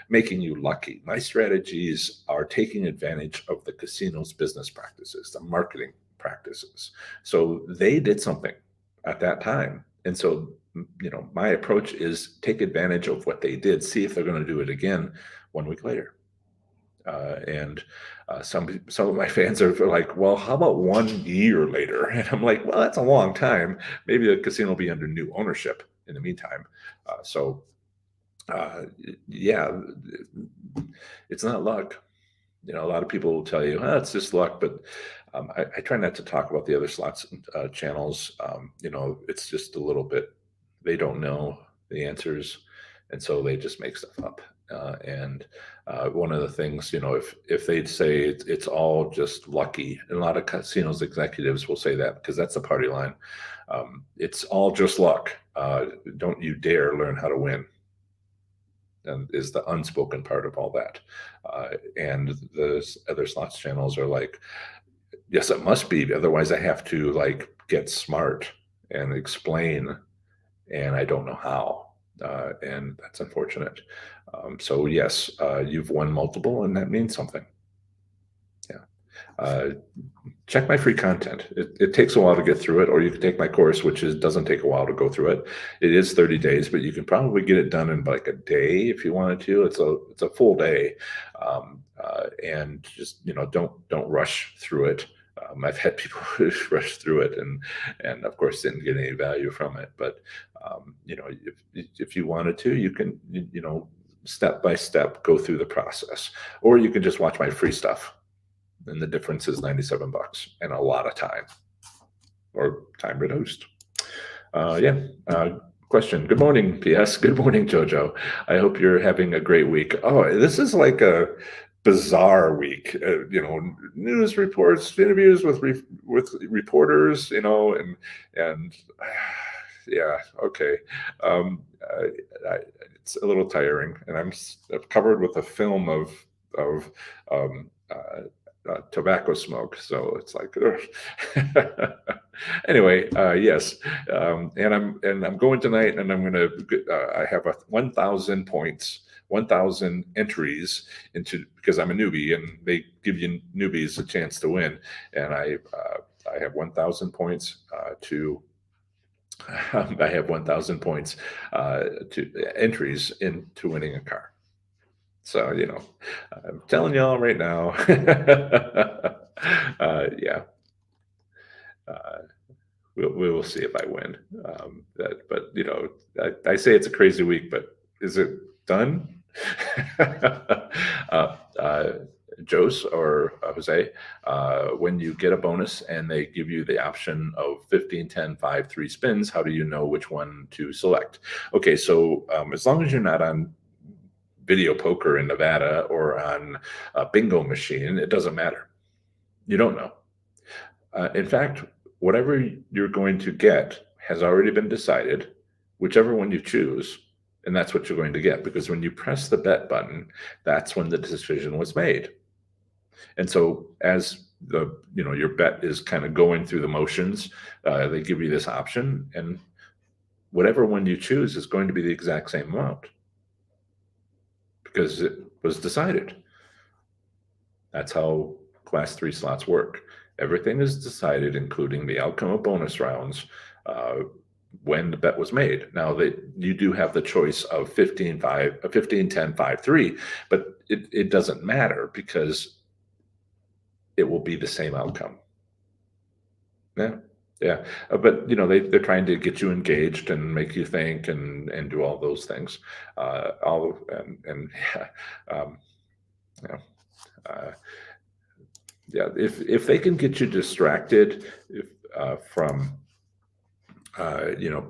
making you lucky. My strategies are taking advantage of the casino's business practices, the marketing practices. So they did something at that time. And so, my approach is take advantage of what they did, see if they're going to do it again 1 week later. Some of my fans are like, well, how about 1 year later? And I'm like, well, that's a long time. Maybe the casino will be under new ownership in the meantime. Yeah, it's not luck. A lot of people will tell you, it's just luck, but I try not to talk about the other slots channels. It's just a little bit, they don't know the answers, and so they just make stuff up. And one of the things, if they'd say it's all just lucky, and a lot of casinos executives will say that because that's the party line. It's all just luck. Don't you dare learn how to win. And is the unspoken part of all that. And the other slots channels are like, yes, it must be. Otherwise, I have to get smart and explain, and I don't know how. And that's unfortunate. So yes, you've won multiple, and that means something. Yeah. Uh, Check my free content. It takes a while to get through it, or you can take my course, which doesn't take a while to go through it. It is 30 days, but you can probably get it done in like a day if you wanted to. It's a full day, and just don't rush through it. I've had people rush through it and of course didn't get any value from it. But if you wanted to, you can step by step go through the process, or you can just watch my free stuff, and the difference is $97 and a lot of time, or time reduced. Yeah. Question. Good morning, PS. Good morning, Jojo. I hope you're having a great week. Oh, this is like a bizarre week. News reports, interviews with reporters. And yeah, okay. It's a little tiring, and I'm covered with a film of tobacco smoke, so it's like anyway. Yes. And I'm going tonight, and I'm gonna I have a 1,000 points, 1,000 entries into, because I'm a newbie and they give you newbies a chance to win, and I have 1,000 points to I have 1,000 points to entries into winning a car. So, I'm telling y'all right now. Yeah. We will see if I win. But I say it's a crazy week, but is it done? Jose or Jose, when you get a bonus and they give you the option of 15, 10, 5, 3 spins, how do you know which one to select? Okay, so as long as you're not on video poker in Nevada or on a bingo machine, it doesn't matter. You don't know. In fact, whatever you're going to get has already been decided, whichever one you choose, and that's what you're going to get, because when you press the bet button, that's when the decision was made. And so as your bet is kind of going through the motions, they give you this option, and whatever one you choose is going to be the exact same amount, because it was decided. That's how Class 3 slots work. Everything is decided, including the outcome of bonus rounds, when the bet was made. Now, you do have the choice of 15, 10, 5, 3, but it doesn't matter, because it will be the same outcome. Yeah. Yeah. But they're trying to get you engaged and make you think and do all those things. Yeah, if they can get you distracted, from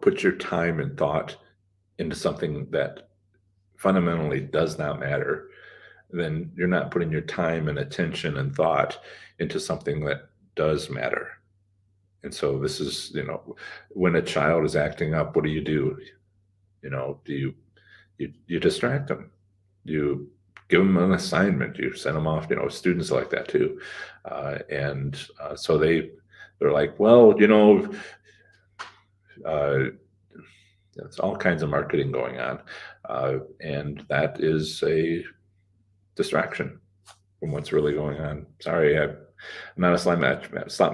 put your time and thought into something that fundamentally does not matter, then you're not putting your time and attention and thought into something that does matter. And so this is, when a child is acting up, what do? Do you distract them? You give them an assignment. You send them off. Students like that too, and so they're like, well, there's all kinds of marketing going on, and that is a distraction from what's really going on. Sorry, I'm not a slot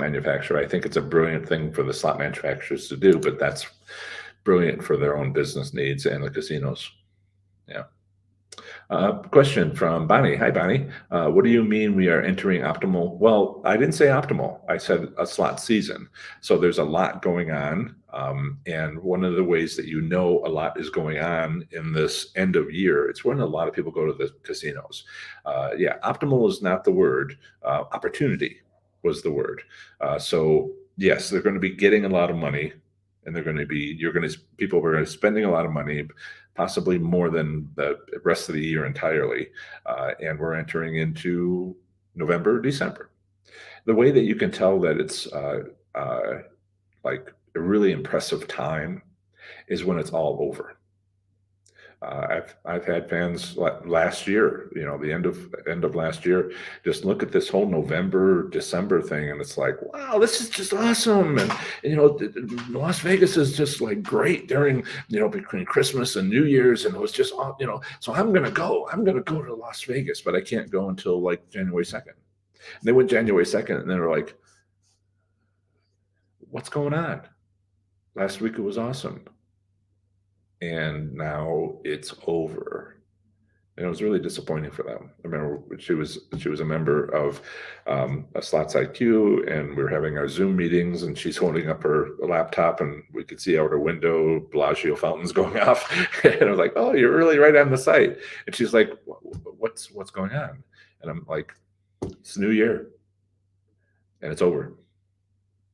manufacturer. I think it's a brilliant thing for the slot manufacturers to do, but that's brilliant for their own business needs and the casinos. Yeah. Question from Bonnie. Hi, Bonnie. What do you mean we are entering optimal? Well, I didn't say optimal. I said a slot season. So there's a lot going on. And one of the ways that a lot is going on in this end of year, it's when a lot of people go to the casinos. Yeah, optimal is not the word. Opportunity was the word. So yes, they're going to be getting a lot of money, and people are going to be spending a lot of money, possibly more than the rest of the year entirely. And we're entering into November, December. The way that you can tell that it's like a really impressive time is when it's all over. I've had fans last year, the end of last year, just look at this whole November, December thing, and it's like, wow, this is just awesome. And Las Vegas is just like great during, between Christmas and New Year's, and it was just, so I'm gonna go to Las Vegas, but I can't go until like January 2nd. And they went January 2nd, and they were like, what's going on? Last week it was awesome. And now it's over. And it was really disappointing for them. I remember she was a member of a Slots IQ, and we were having our Zoom meetings, and she's holding up her laptop, and we could see out her window Bellagio fountains going off. And I was like, "Oh, you're really right on the site." And she's like, "What's going on?" And I'm like, "It's a new year, and it's over.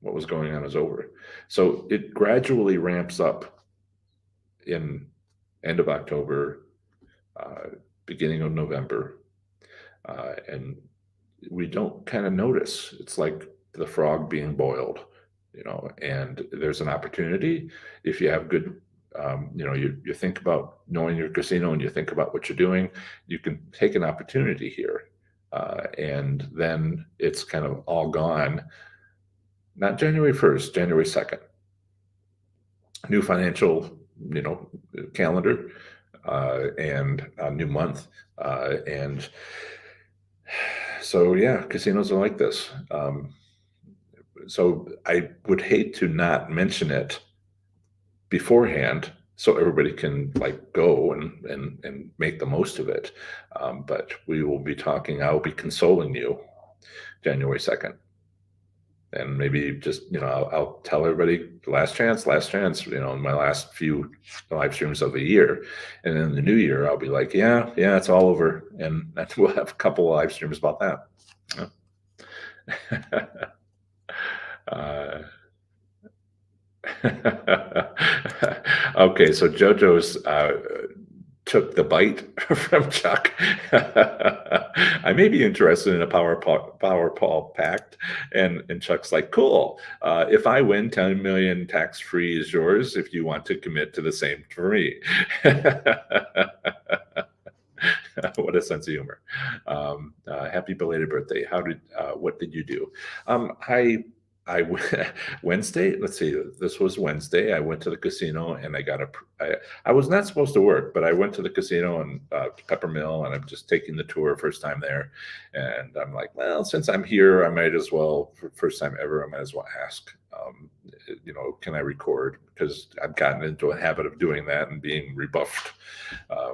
What was going on is over." So it gradually ramps up in end of October, beginning of November, and we don't kind of notice. It's like the frog being boiled, and there's an opportunity if you have good, you think about knowing your casino and you think about what you're doing, you can take an opportunity here, and then it's kind of all gone. Not January 1st, January 2nd. New financial, calendar, and a new month. And so, yeah, casinos are like this. So I would hate to not mention it beforehand so everybody can go and make the most of it. But we will be talking, I'll be consoling you January 2nd. And maybe just, I'll tell everybody last chance, in my last few live streams of the year. And in the new year, I'll be like, yeah, it's all over. And we'll have a couple of live streams about that. Okay, so JoJo's took the bite from Chuck. I may be interested in a Powerball pact, and Chuck's like, cool. If I win, 10 million tax-free is yours if you want to commit to the same for me. What a sense of humor. Happy belated birthday. What did you do? I Wednesday, let's see, this was Wednesday. I went to the casino and I was not supposed to work, but I went to the casino and Peppermill, and I'm just taking the tour, first time there. And I'm like, well, since I'm here, I might as well, for first time ever, I might as well ask, can I record? Because I've gotten into a habit of doing that and being rebuffed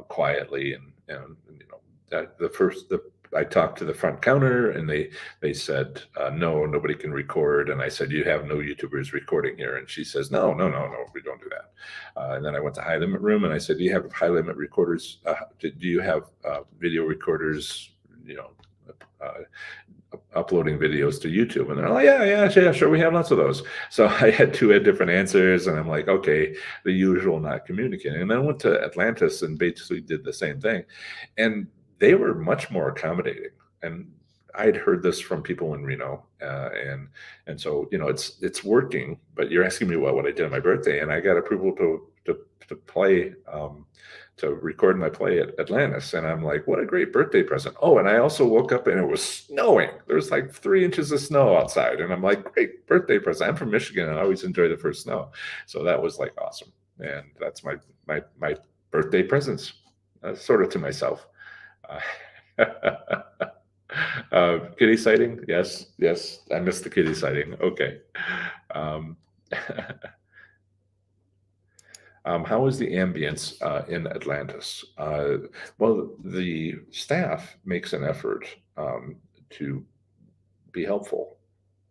quietly. And I talked to the front counter, and they said, no, nobody can record. And I said, you have no YouTubers recording here. And she says, no, we don't do that. And then I went to high limit room, and I said, do you have high limit recorders? Do you have video recorders, uploading videos to YouTube? And they're like, yeah, sure, we have lots of those. So I had two different answers, and I'm like, okay, the usual not communicating. And then I went to Atlantis and basically did the same thing. And they were much more accommodating. And I'd heard this from people in Reno, and so it's working. But you're asking me what I did on my birthday, and I got approval to play, to record my play at Atlantis, and I'm like, what a great birthday present. Oh, and I also woke up and it was snowing. There was like 3 inches of snow outside, and I'm like, great birthday present. I'm from Michigan, and I always enjoy the first snow, so that was like awesome. And that's my birthday presents, sort of to myself. Kitty sighting? Yes. I missed the kitty sighting. Okay. How is the ambience in Atlantis? Well, the staff makes an effort to be helpful,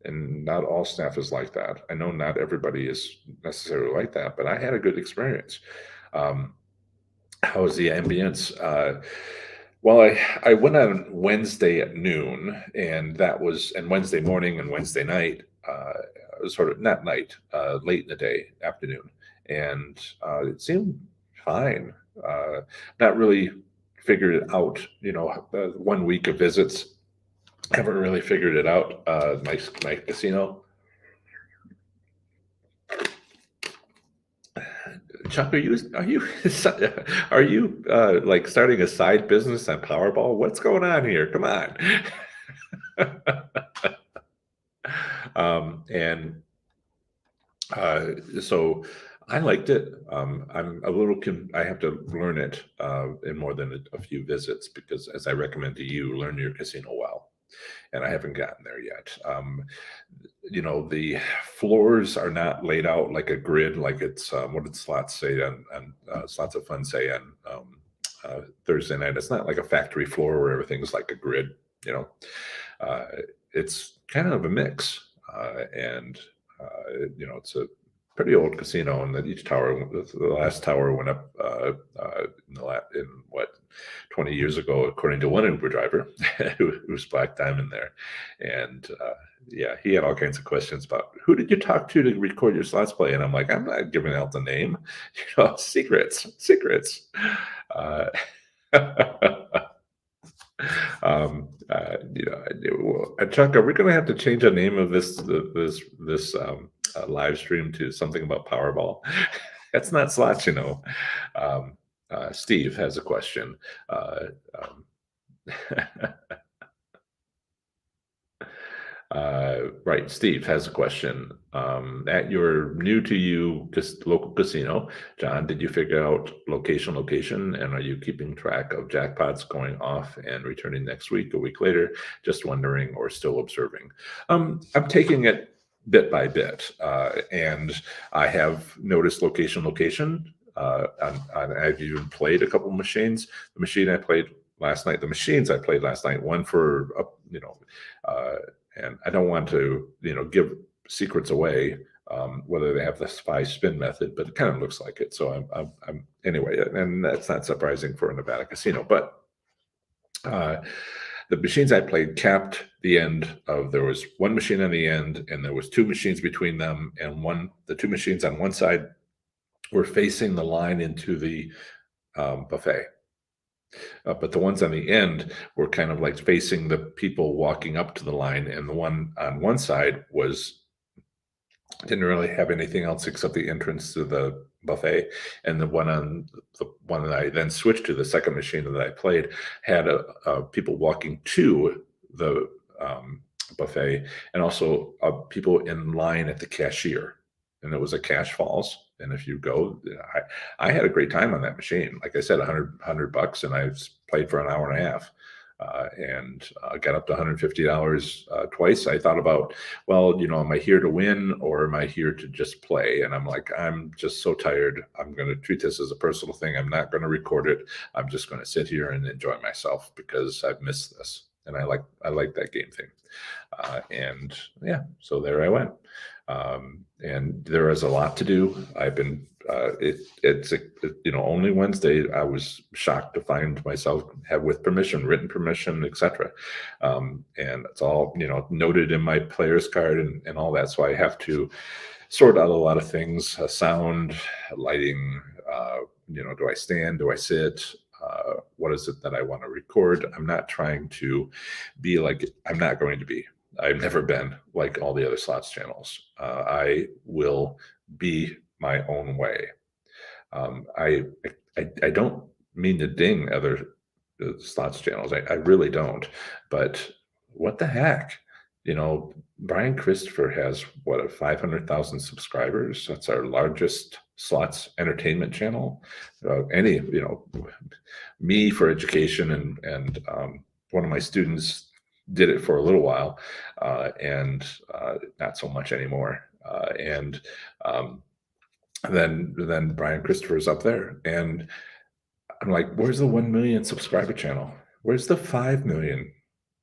and not all staff is like that. I know not everybody is necessarily like that, but I had a good experience. How is the ambience? Well, I went on Wednesday at noon, and Wednesday morning and Wednesday night, sort of not night, late in the day, afternoon, and it seemed fine. Not really figured it out. 1 week of visits, haven't really figured it out. My casino. Chuck, are you like starting a side business on Powerball? What's going on here? Come on. So I liked it. I'm a little, I have to learn it in more than a few visits, because as I recommend to you, learn your casino well. and I haven't gotten there yet. The floors are not laid out like a grid, like it's what did slots say on Slots of Fun say on Thursday night. It's not like a factory floor where everything's like a grid. You know, uh, it's kind of a mix, and it's a pretty old casino, and that each tower, the last tower went up in what 20 years ago, according to one Uber driver who was Black Diamond there, and yeah, he had all kinds of questions about who did you talk to record your slots play, and I'm like, I'm not giving out the name, secrets. Uh, Chuck, are we going to have to change the name of this live stream to something about Powerball? That's not slots. Steve has a question. Um, right, Steve has a question. At your new to you local casino, John, did you figure out location, and are you keeping track of jackpots going off and returning next week, a week later? Just wondering, or still observing? I'm taking it bit by bit, and I have noticed location. I've even played a couple of machines. The machine I played last night, the machines I played last night, one for and I don't want to, give secrets away, whether they have the spy spin method, but it kind of looks like it. So I'm anyway, and that's not surprising for a Nevada casino. But the machines I played capped the end of. There was one machine on the end, and there was two machines between them, and the two machines on one side were facing the line into the buffet. But the ones on the end were kind of like facing the people walking up to the line, and the one on one side didn't really have anything else except the entrance to the buffet, and the one that I then switched to, the second machine that I played, had people walking to the buffet, and also people in line at the cashier, and it was a cash falls. And if you go, I had a great time on that machine. Like I said, $100, and I played for an hour and a half, and got up to $150 twice. I thought about, well, am I here to win, or am I here to just play? And I'm like, I'm just so tired. I'm going to treat this as a personal thing. I'm not going to record it. I'm just going to sit here and enjoy myself because I've missed this, and I like that game thing. And yeah, so there I went. And there is a lot to do. I've been, only Wednesday, I was shocked to find myself with permission, written permission, etc. And it's all, noted in my player's card and all that. So I have to sort out a lot of things, sound, lighting, do I stand, do I sit? What is it that I want to record? I'm not trying to be like, I'm not going to be. I've never been like all the other slots channels. I will be my own way. I don't mean to ding other slots channels. I really don't. But what the heck? Brian Christopher has 500,000 subscribers. That's our largest slots entertainment channel. Me for education, and one of my students did it for a little while, and not so much anymore. And then Brian Christopher's up there, and I'm like, where's the 1 million subscriber channel? Where's the 5 million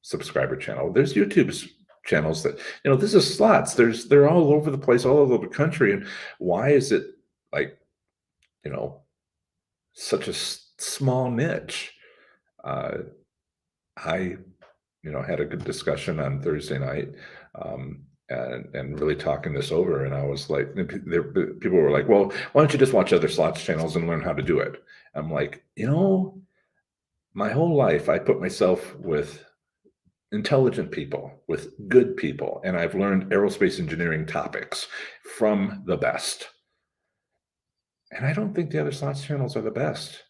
subscriber channel? There's YouTube's channels that, this is slots. They're all over the place, all over the country. And why is it like, such a small niche? I had a good discussion on Thursday night, and really talking this over. And I was like, people were like, well, why don't you just watch other slots channels and learn how to do it? I'm like, my whole life I put myself with intelligent people, with good people, and I've learned aerospace engineering topics from the best. And I don't think the other slots channels are the best.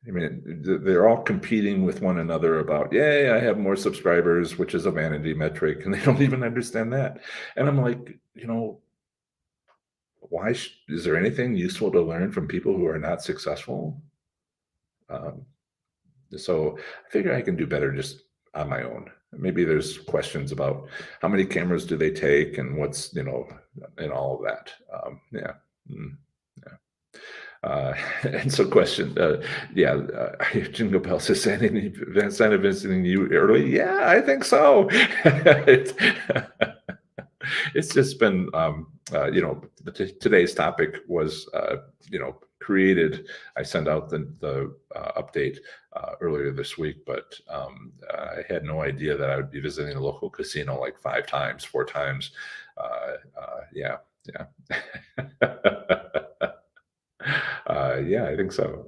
I mean, they're all competing with one another about, yay, I have more subscribers, which is a vanity metric, and they don't even understand that. And I'm like, why is there anything useful to learn from people who are not successful? So I figure I can do better just on my own. Maybe there's questions about how many cameras do they take and what's, and all of that. Yeah. Mm, yeah. And so question, yeah, Jingle Bell says, Santa visiting you early? Yeah, I think so. It's, it's just been, today's topic was, created. I sent out the update earlier this week, but I had no idea that I would be visiting a local casino like 5 times, 4 times. Yeah, yeah. Yeah, I think so.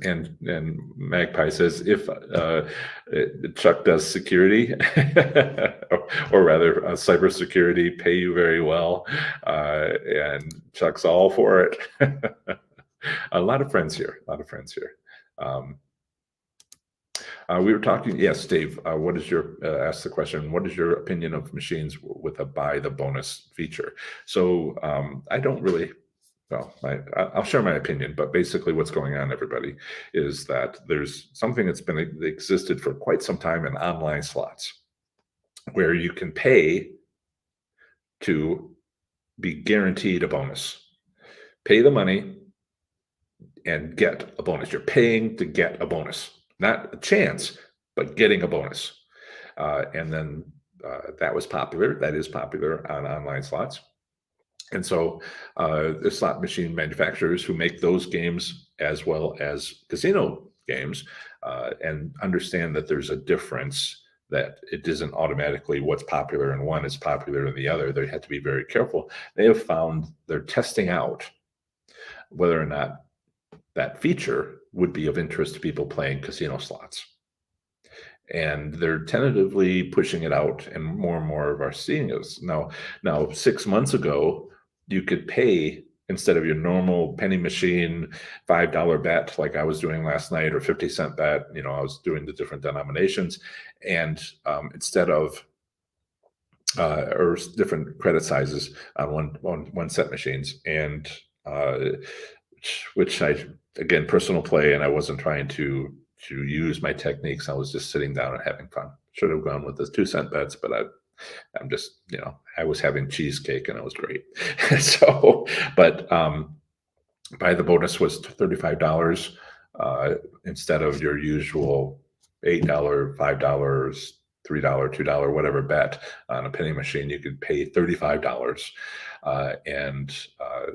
And Magpie says if Chuck does security, or rather cybersecurity, pay you very well, and Chuck's all for it. A lot of friends here. A lot of friends here. We were talking. Yes, Dave. What is your ask the question? What is your opinion of machines with a buy the bonus feature? So I don't really. Well, I'll share my opinion, but basically what's going on, everybody, is that there's something that's been existed for quite some time in online slots where you can pay to be guaranteed a bonus. Pay the money and get a bonus. You're paying to get a bonus, not a chance, but getting a bonus. And then that was popular. That is popular on online slots. And so the slot machine manufacturers who make those games as well as casino games and understand that there's a difference, that it isn't automatically what's popular in one is popular in the other. They have to be very careful. They have found they're testing out whether or not that feature would be of interest to people playing casino slots. And they're tentatively pushing it out, and more of our seeing is now 6 months ago, you could pay instead of your normal penny machine $5 bet like I was doing last night, or 50-cent bet. I was doing the different denominations, and instead of or different credit sizes on one set machines, and which I, again, personal play, and I wasn't trying to use my techniques. I was just sitting down and having fun. Should have gone with the 2-cent bets, but I'm just, I was having cheesecake and it was great. So, but buy the bonus was $35 instead of your usual $8, $5, $3, $2, whatever bet on a penny machine. You could pay $35, and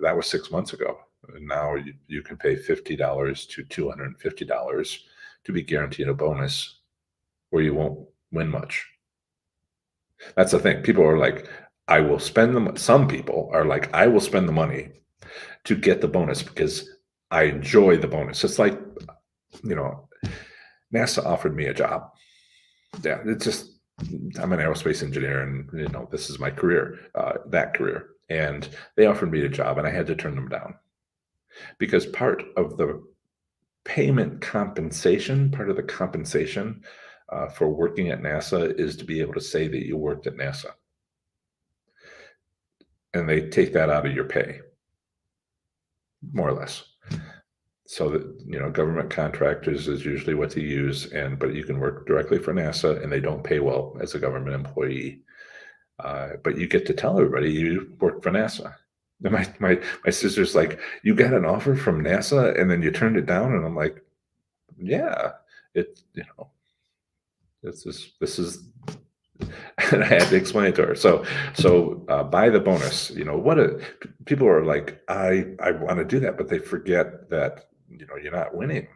that was 6 months ago. Now you can pay $50 to $250 to be guaranteed a bonus where you won't win much. That's the thing. People are like, I will spend them. Some people are like, I will spend the money to get the bonus because I enjoy the bonus. It's like, NASA offered me a job. Yeah, it's just, I'm an aerospace engineer, and this is my career, that career. And they offered me a job, and I had to turn them down because part of the compensation for working at NASA is to be able to say that you worked at NASA. And they take that out of your pay, more or less. So that, government contractors is usually what they use, but you can work directly for NASA, and they don't pay well as a government employee. But you get to tell everybody you work for NASA. And my sister's like, you got an offer from NASA and then you turned it down? And I'm like, yeah, this is, and I had to explain it to her. So buy the bonus. People are like, I want to do that, but they forget that you're not winning.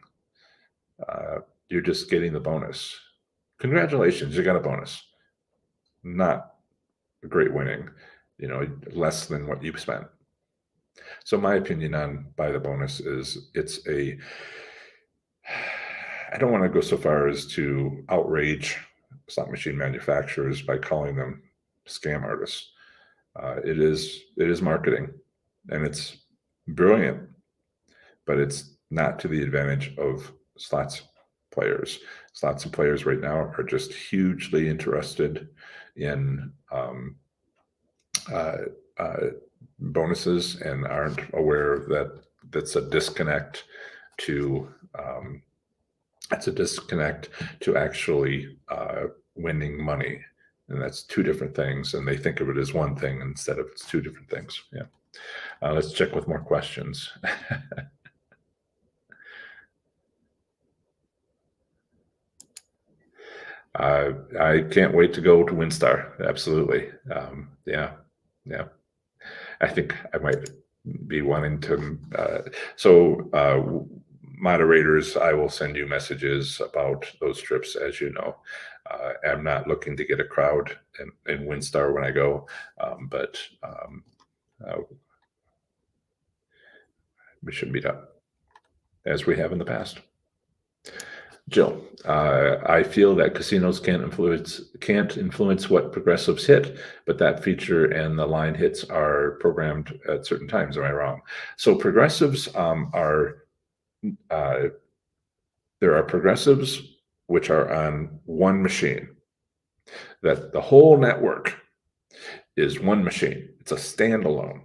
You're just getting the bonus. Congratulations, you got a bonus. Not a great winning. Less than what you've spent. So my opinion on buy the bonus is I don't want to go so far as to outrage slot machine manufacturers by calling them scam artists. It is marketing, and it's brilliant, but it's not to the advantage of slots players. Slots and players right now are just hugely interested in bonuses and aren't aware that that's a disconnect to actually winning money. And that's two different things. And they think of it as one thing instead of it's two different things. Yeah. Let's check with more questions. I can't wait to go to WinStar. Absolutely. Yeah. I think I might be wanting to. Moderators, I will send you messages about those trips, as you know. I'm not looking to get a crowd in WinStar when I go, but we should meet up as we have in the past. Jill, I feel that casinos can't influence what progressives hit, but that feature and the line hits are programmed at certain times. Am I wrong? So progressives there are progressives which are on one machine. That the whole network is one machine. It's a standalone.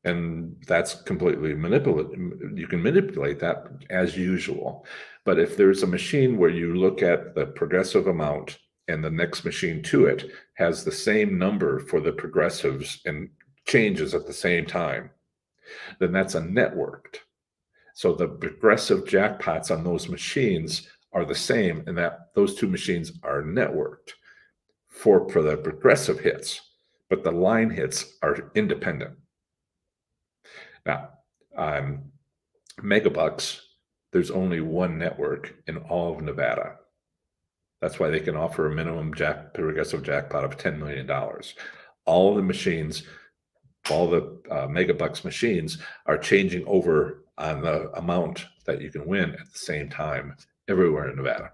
And that's completely manipulated. You can manipulate that as usual. But if there's a machine where you look at the progressive amount and the next machine to it has the same number for the progressives and changes at the same time, then that's a networked. So the progressive jackpots on those machines are the same, and that those two machines are networked for the progressive hits, but the line hits are independent. Now, on Megabucks, there's only one network in all of Nevada. That's why they can offer a minimum progressive jackpot of $10 million. All the machines, all the Megabucks machines are changing over on the amount that you can win at the same time everywhere in Nevada.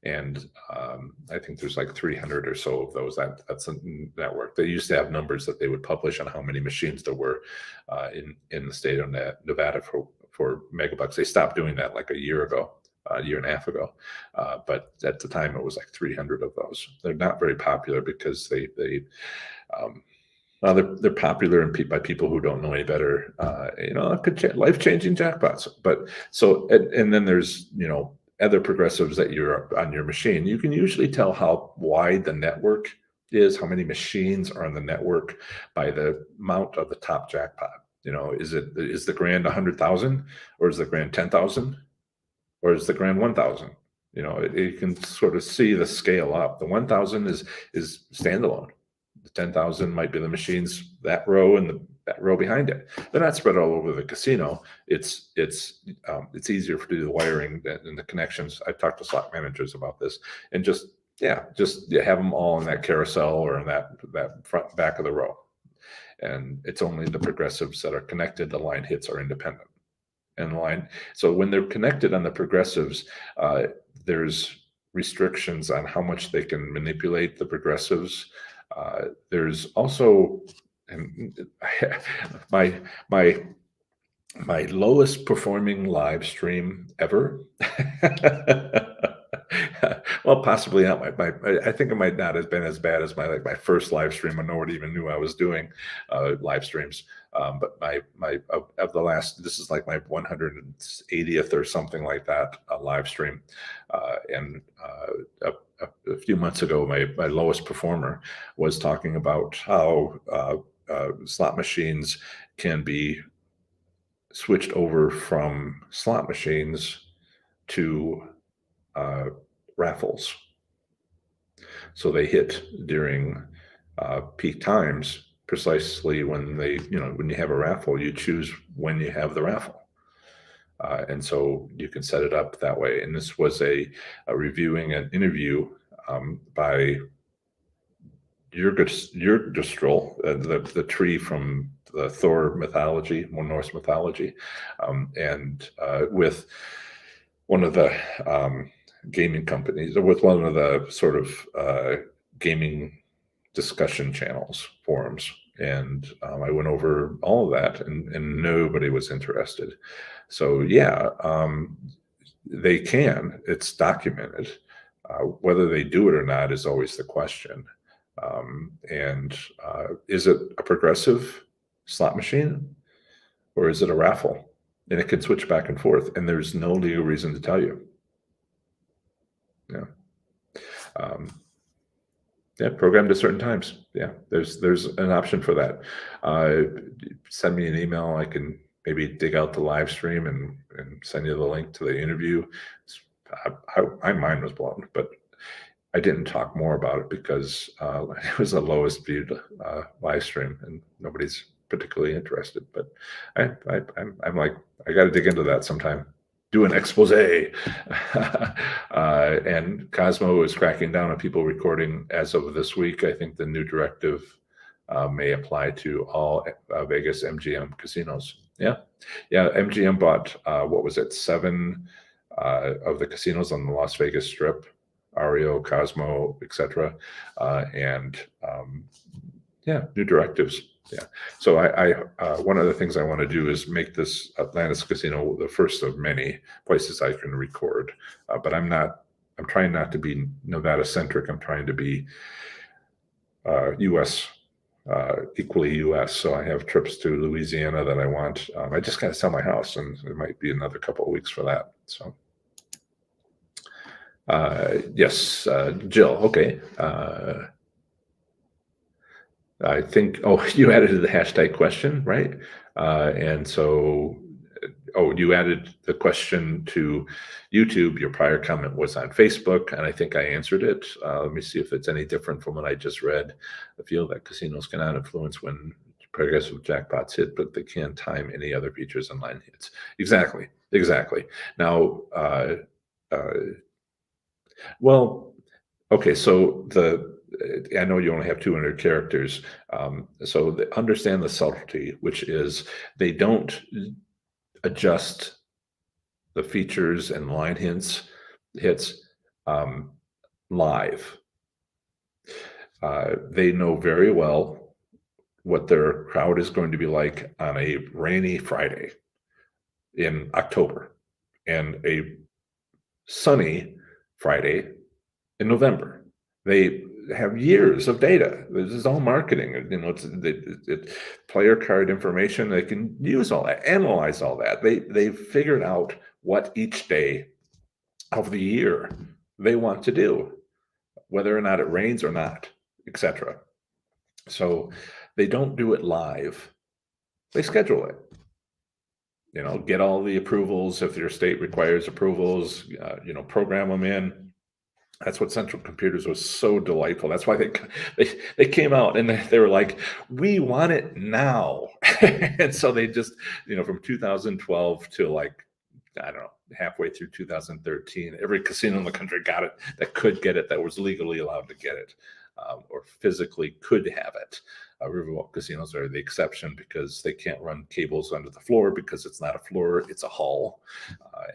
And I think there's like 300 or so of those. That's a network. They used to have numbers that they would publish on how many machines there were in the state of Nevada for Megabucks. They stopped doing that like a year and a half ago. But at the time, it was like 300 of those. They're not very popular because they're popular by people who don't know any better. Life-changing jackpots. But so and then there's other progressives that you're on your machine. You can usually tell how wide the network is, how many machines are on the network by the amount of the top jackpot. Is the grand 100,000 or is the grand 10,000 or is the grand 1,000? You can sort of see the scale up. The 1,000 is standalone. The 10,000 might be the machines that row and that row behind it. They're not spread all over the casino. It's easier to do the wiring and the connections. I've talked to slot managers about this, and just have them all in that carousel or in that front back of the row. And it's only the progressives that are connected. The line hits are independent. So when they're connected on the progressives, there's restrictions on how much they can manipulate the progressives. There's also my lowest performing live stream ever. Well, possibly not. I think it might not have been as bad as my first live stream. I nobody even knew I was doing live streams. But of the last, this is like my 180th or something like that live stream. And a few months ago, my lowest performer was talking about how slot machines can be switched over from slot machines to raffles. So they hit during peak times, precisely when when you have a raffle, you choose when you have the raffle. And so you can set it up that way. And this was a reviewing an interview by Yggdrasil, the tree from the Thor mythology, Norse mythology, and with one of the gaming companies, with one of the sort of gaming discussion channels, forums. And I went over all of that, and nobody was interested. So yeah, they can. It's documented. Whether they do it or not is always the question. Is it a progressive slot machine or is it a raffle? And it can switch back and forth, and there's no legal reason to tell you. Yeah. Yeah, programmed at certain times. Yeah, there's an option for that. Send me an email. I can maybe dig out the live stream and send you the link to the interview. My mind was blown, but I didn't talk more about it because it was the lowest viewed live stream, and nobody's particularly interested. But I'm like, I got to dig into that sometime. Do an expose. And Cosmo is cracking down on people recording as of this week. I think the new directive may apply to all Vegas MGM casinos. Yeah. MGM bought, what was it, 7 of the casinos on the Las Vegas Strip, Ario, Cosmo, etc. And new directives. Yeah. So one of the things I want to do is make this Atlantis Casino the first of many places I can record. But I'm trying not to be Nevada centric. I'm trying to be U.S. Equally U.S. So I have trips to Louisiana that I want. I just got to sell my house, and it might be another couple of weeks for that. So. Yes, Jill. Okay. I think, you added the hashtag question, right? And so, you added the question to YouTube. Your prior comment was on Facebook, and I think I answered it. Let me see if it's any different from what I just read. I feel that casinos cannot influence when progressive jackpots hit, but they can time any other features and line hits. Exactly. Now, well, okay, so I know you only have 200 characters. So understand the subtlety, which is they don't adjust the features and line hits live. They know very well what their crowd is going to be like on a rainy Friday in October and a sunny Friday in November. They have years of data. This is all marketing. It's player card information. They can use all that, analyze all that. They've figured out what each day of the year they want to do, whether or not it rains or not, etc. So they don't do it live. They schedule it. Get all the approvals if your state requires approvals. Program them in. That's what Central Computers was so delightful. That's why they came out and they were like, we want it now. And so they just, from 2012 to I don't know, halfway through 2013, every casino in the country got it that could get it, that was legally allowed to get it, or physically could have it. Riverwalk casinos are the exception because they can't run cables under the floor because it's not a floor, it's a hall.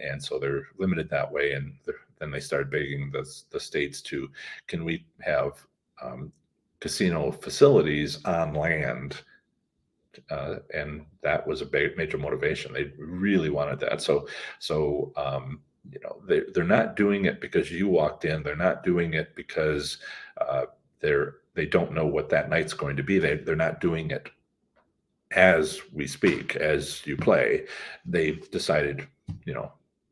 And so they're limited that way. And then they started begging the states to, can we have casino facilities on land? And that was a major motivation. They really wanted that. So they're not doing it because you walked in. They're not doing it because they don't know what that night's going to be. They're not doing it as we speak, as you play. They've decided,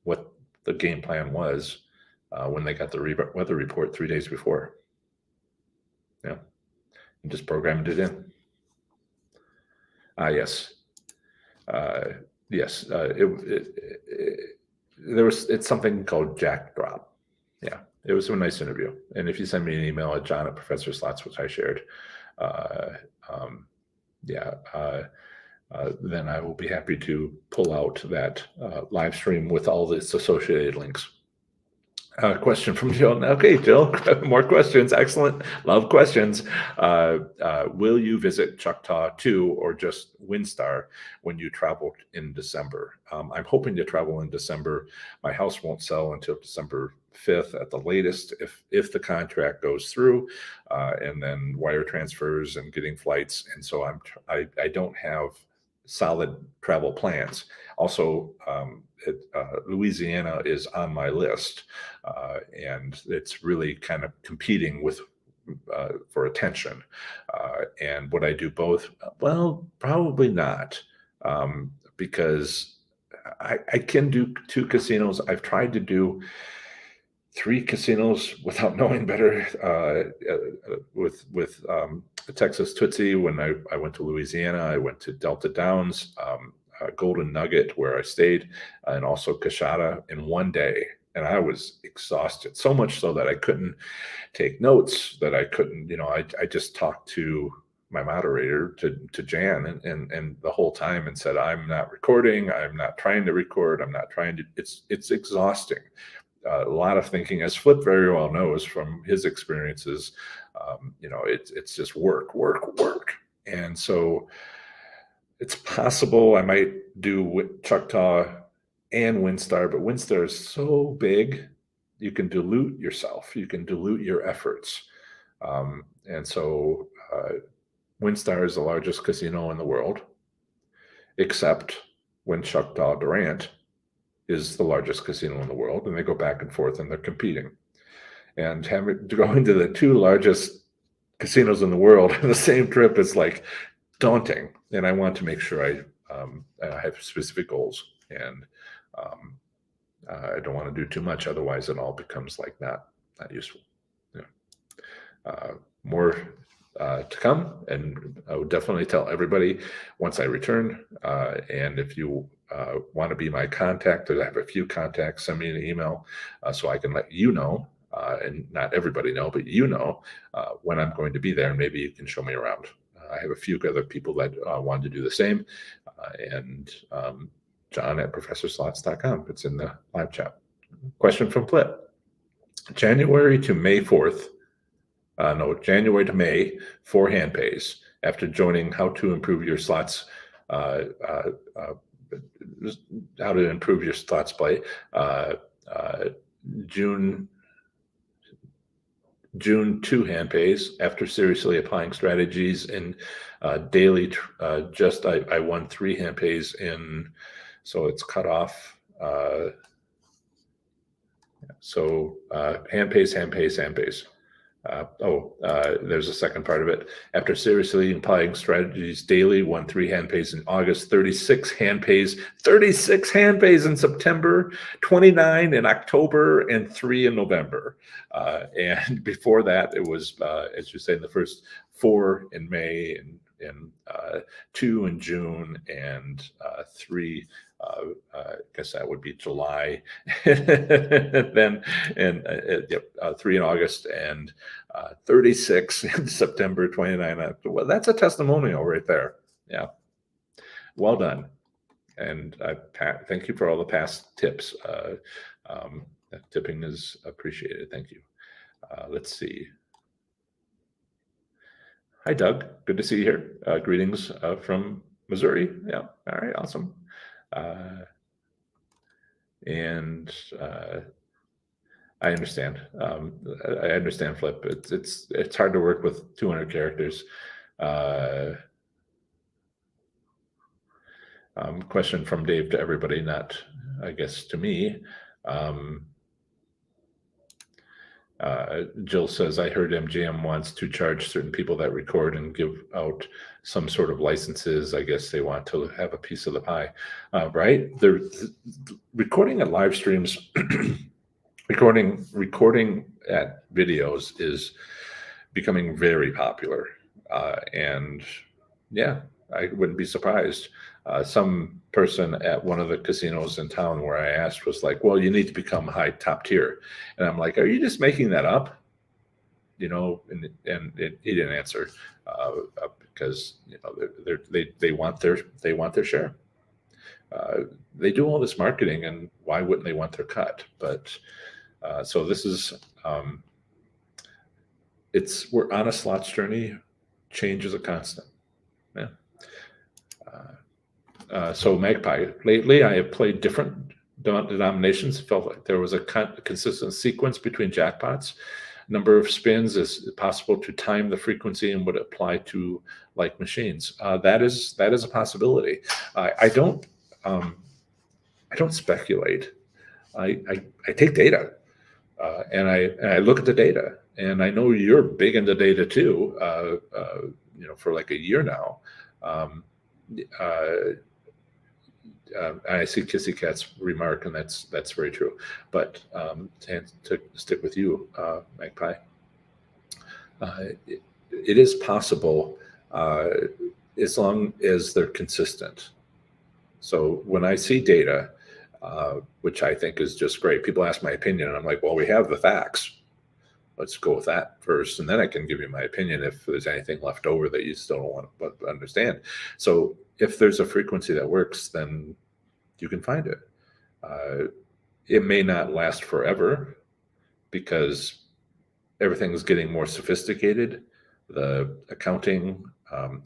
what the game plan was when they got the weather report 3 days before. Yeah, and just programmed it in. Yes. Yes. It's something called Jack Drop. Yeah, it was a nice interview. And if you send me an email at John at Professor Slots, which I shared, then I will be happy to pull out that live stream with all its associated links. Question from Jill. Okay, Jill, more questions. Excellent. Love questions. Will you visit Choctaw 2 or just WinStar when you travel in December? I'm hoping to travel in December. My house won't sell until December 5th at the latest if the contract goes through, and then wire transfers and getting flights. And so I don't have solid travel plans. Also, Louisiana is on my list, and it's really kind of competing with for attention. And would I do both? Well, probably not, because I can do 2 casinos. I've tried to do 3 casinos without knowing better, with Texas Tootsie when I went to Louisiana. I went to Delta Downs, Golden Nugget where I stayed, and also Coshada in one day. And I was exhausted, so much so that I couldn't take notes, that I couldn't, I just talked to my moderator, to Jan, and the whole time, and said, I'm not recording, I'm not trying to record, I'm not trying to, it's exhausting. A lot of thinking, as Flip very well knows from his experiences. It's just work. And so it's possible I might do Choctaw and WinStar, but WinStar is so big, you can dilute yourself, you can dilute your efforts. And so WinStar is the largest casino in the world, except when Choctaw Durant is the largest casino in the world, and they go back and forth and they're competing. And going to the 2 largest casinos in the world on the same trip is like daunting. And I want to make sure I have specific goals, and I don't want to do too much, otherwise it all becomes like not useful. More to come, and I would definitely tell everybody once I return. And if you want to be my contact, or I have a few contacts, send me an email so I can let you know, and not everybody know, but when I'm going to be there, and maybe you can show me around. I have a few other people that want to do the same, and John at professorslots.com. It's in the live chat. Question from Flip. January to May 4th. January to May, 4 hand pays after joining How to Improve Your Slots, How to Improve Your Slots Play. June, 2 hand pays after seriously applying strategies in daily. I won 3 hand pays in, so it's cut off. Hand pays. There's a second part of it. After seriously applying strategies daily, won 3 hand pays in August, 36 hand pays in September, 29 in October, and 3 in November. And before that, it was, as you say, in the first 4 in May, and 2 in June, and 3. I guess that would be July, then, and 3 in August, and 36 in September, 29. Well, that's a testimonial right there. Yeah, well done, and thank you for all the past tips. Tipping is appreciated. Thank you. Let's see. Hi, Doug. Good to see you here. Greetings from Missouri. Yeah. All right. Awesome. And I understand. I understand, Flip. It's hard to work with 200 characters. Question from Dave to everybody, not, I guess, to me. Jill says, I heard MGM wants to charge certain people that record and give out some sort of licenses. I guess they want to have a piece of the pie, right? They're recording at live streams, recording at videos is becoming very popular. And yeah, I wouldn't be surprised. Some person at one of the casinos in town where I asked was like, well, you need to become high top tier. And I'm like, are you just making that up? And he didn't answer because they want their share. They do all this marketing, and why wouldn't they want their cut? But so this is we're on a slots journey. Change is a constant. Yeah. So Magpie, lately I have played different denominations. Felt like there was a consistent sequence between jackpots. Number of spins is possible to time the frequency and would apply to like machines. That is a possibility. I don't speculate. I take data and I look at the data, and I know you're big into data too. For like a year now. I see Kissy Cat's remark, and that's very true. But to stick with you, Magpie, it is possible as long as they're consistent. So when I see data, which I think is just great, people ask my opinion, and I'm like, well, we have the facts. Let's go with that first, and then I can give you my opinion if there's anything left over that you still don't want to understand. So if there's a frequency that works, then you can find it. It may not last forever because everything's getting more sophisticated. The accounting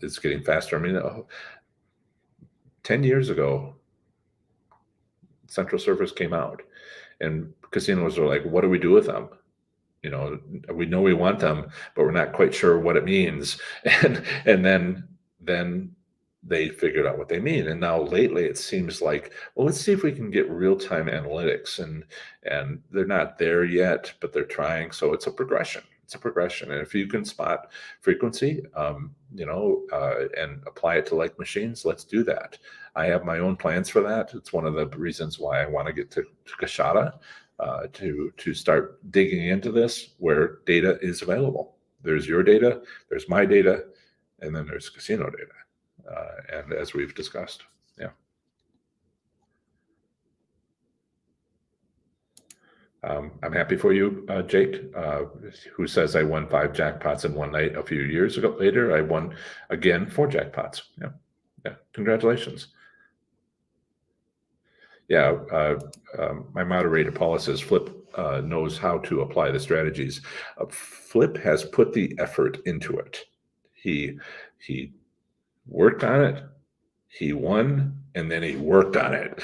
is getting faster. I mean, 10 years ago, central servers came out, and casinos are like, what do we do with them? We know we want them, but we're not quite sure what it means. And then they figured out what they mean. And now lately it seems like, well, let's see if we can get real-time analytics, and they're not there yet, but they're trying. So it's a progression. And if you can spot frequency, and apply it to like machines, let's do that. I have my own plans for that. It's one of the reasons why I want to get to Kashada, to start digging into this where data is available. There's your data, there's my data, and then there's casino data. And as we've discussed, yeah. I'm happy for you, Jake, who says I won 5 jackpots in one night a few years ago. Later, I won again 4 jackpots. Yeah. Congratulations. Yeah, my moderator, Paula, says Flip knows how to apply the strategies. Flip has put the effort into it. He worked on it, he won, and then he worked on it.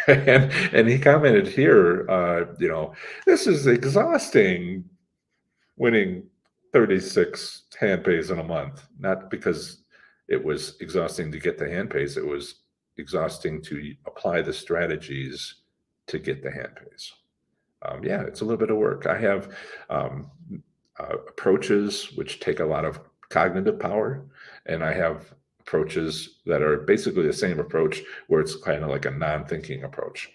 and he commented here, this is exhausting, winning 36 hand pays in a month. Not because it was exhausting to get the hand pays, it was exhausting to apply the strategies to get the hand pays. Yeah, it's a little bit of work. I have approaches which take a lot of cognitive power, and I have approaches that are basically the same approach where it's kind of like a non-thinking approach.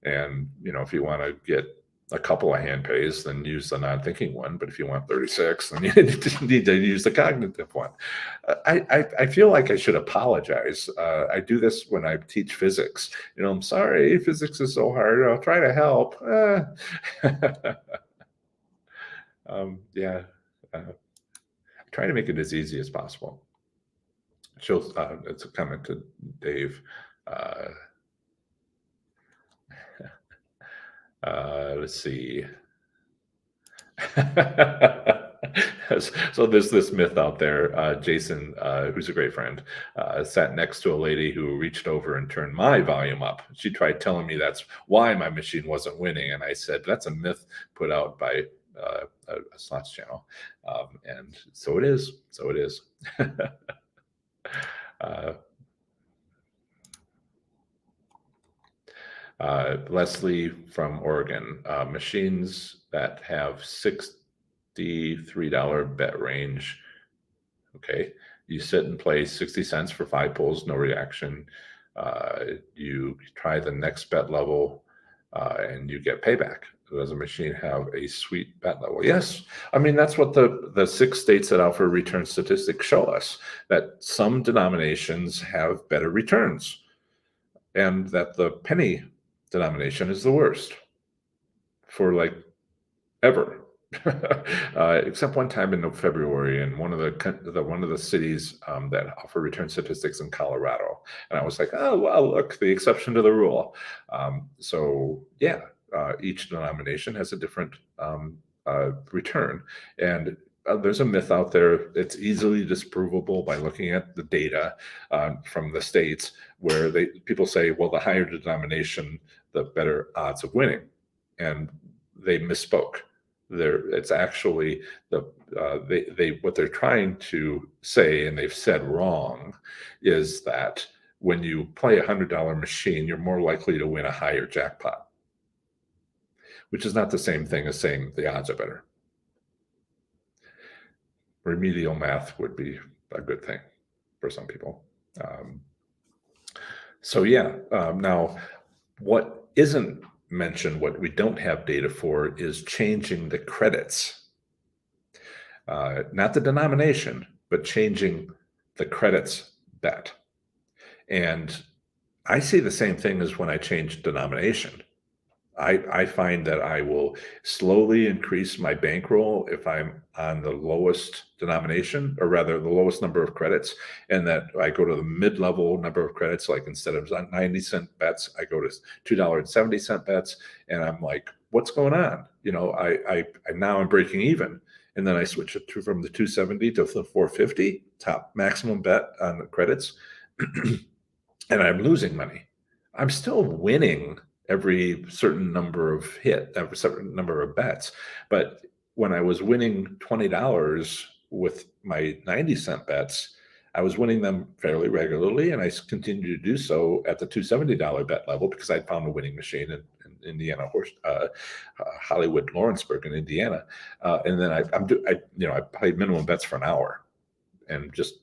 And if you want to get a couple of hand pays, then use the non-thinking one. But if you want 36, then you need to use the cognitive one. I feel like I should apologize. I do this when I teach physics. I'm sorry, physics is so hard. I'll try to help. Yeah. Try to make it as easy as possible. It's a comment to Dave. Let's see. So there's this myth out there. Jason, who's a great friend, sat next to a lady who reached over and turned my volume up. She tried telling me that's why my machine wasn't winning, and I said that's a myth put out by a slots channel, and so it is. Leslie from Oregon, machines that have $63 bet range. Okay, you sit and play 60 cents for 5 pulls, no reaction. You try the next bet level, and you get payback. Does a machine have a sweet bet level? Yes. I mean, that's what the 6 states that offer return statistics show us, that some denominations have better returns, and that the penny denomination is the worst for like ever. Except one time in February in one of the cities that offer return statistics in Colorado, and I was like, oh well, look, the exception to the rule. So yeah, each denomination has a different return, and there's a myth out there. It's easily disprovable by looking at the data from the states where people say, well, the higher the denomination, the better odds of winning, and they misspoke. It's actually what they're trying to say, and they've said wrong, is that when you play $100 machine, you're more likely to win a higher jackpot, which is not the same thing as saying the odds are better. Remedial math would be a good thing for some people. So yeah, now what isn't mentioned, what we don't have data for, is changing the credits, not the denomination, but changing the credits bet. And I see the same thing as when I change denomination. I find that I will slowly increase my bankroll if I'm on the lowest denomination, or rather the lowest number of credits, and that I go to the mid-level number of credits. Like instead of 90-cent bets, I go to $2.70 bets, and I'm like, what's going on? I now I'm breaking even, and then I switch it from the 270 to the 450 top maximum bet on the credits, and I'm losing money. I'm still winning every certain number every certain number of bets. But when I was winning $20 with my 90-cent bets, I was winning them fairly regularly, and I continued to do so at the $270 bet level because I'd found a winning machine in Indiana, Hollywood Lawrenceburg in Indiana, and then I played minimum bets for an hour, and just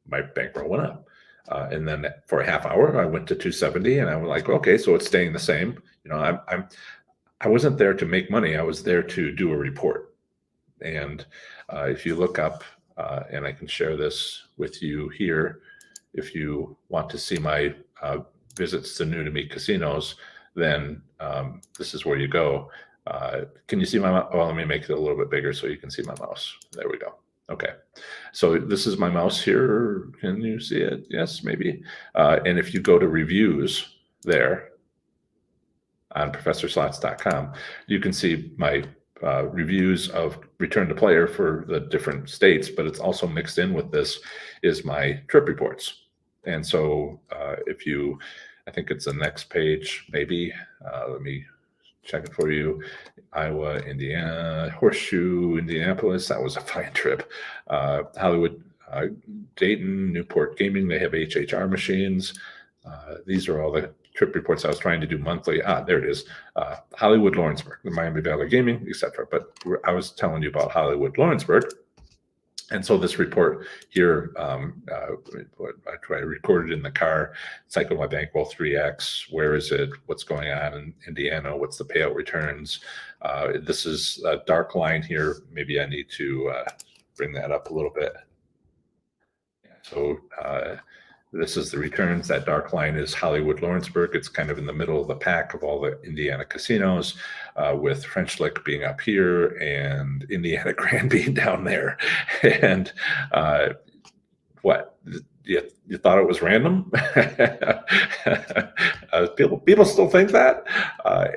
my bankroll went up. And then for a half hour, I went to 270, and I was like, okay, so it's staying the same. I wasn't there to make money. I was there to do a report. And if you look up, and I can share this with you here, if you want to see my visits to new to me casinos, then this is where you go. Can you see my mouse? Well, let me make it a little bit bigger so you can see my mouse. There we go. Okay, so this is my mouse here. Can you see it? Yes, maybe. And if you go to reviews there on professorslots.com, you can see my reviews of return to player for the different states, but it's also mixed in with this is my trip reports. And so I think it's the next page, maybe. Let me check it for you. Iowa, Indiana, Horseshoe, Indianapolis. That was a fine trip. Hollywood, Dayton, Newport Gaming. They have HHR machines. These are all the trip reports I was trying to do monthly. There it is. Hollywood, Lawrenceburg, the Miami Valley Gaming, etc. But I was telling you about Hollywood, Lawrenceburg. And so this report here, I recorded in the car, cycle my bankroll 3x. Where is it? What's going on in Indiana? What's the payout returns? This is a dark line here. Maybe I need to bring that up a little bit. So this is the returns. That dark line is Hollywood Lawrenceburg. It's kind of in the middle of the pack of all the Indiana casinos, with French Lick being up here and Indiana Grand being down there. And what? You thought it was random? People still think that,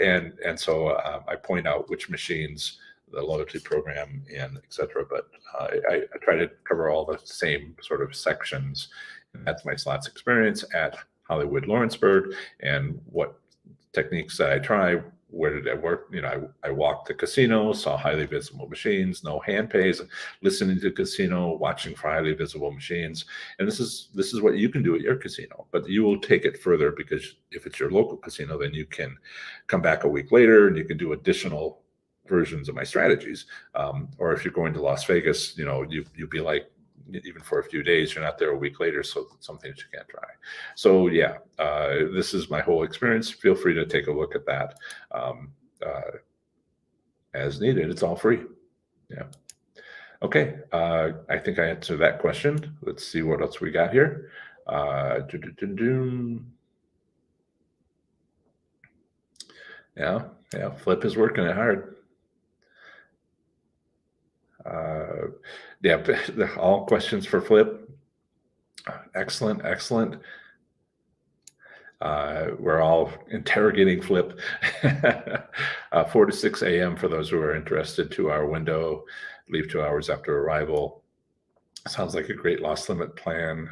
and so I point out which machines, the loyalty program, and etc. But I try to cover all the same sort of sections. And that's my slots experience at Hollywood Lawrenceburg, and what techniques that I try. Where did I work? I walked the casino, saw highly visible machines, no hand pays, listening to the casino, watching for highly visible machines. And this is what you can do at your casino, but you will take it further, because if it's your local casino, then you can come back a week later and you can do additional versions of my strategies. Or if you're going to Las Vegas, you'll be like, even for a few days, you're not there a week later, so something that you can't try. So yeah, this is my whole experience. Feel free to take a look at that as needed. It's all free. Yeah. Okay. I think I answered that question. Let's see what else we got here. Yeah. Flip is working it hard. Yeah, all questions for Flip. Excellent. We're all interrogating Flip. 4 to 6 a.m. for those who are interested. 2-hour window, leave 2 hours after arrival. Sounds like a great loss limit plan.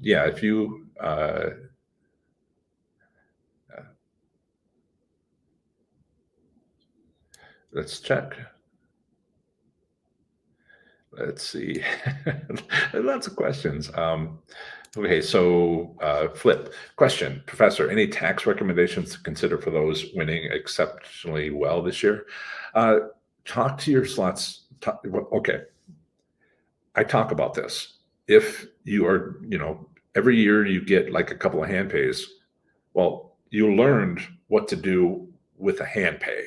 Yeah, if you let's check. Let's see. Lots of questions. Okay, so Flip question, Professor, any tax recommendations to consider for those winning exceptionally well this year? Talk to your slots. Okay, I talk about this. If you are, every year you get like a couple of hand pays. Well, you learned what to do with a hand pay.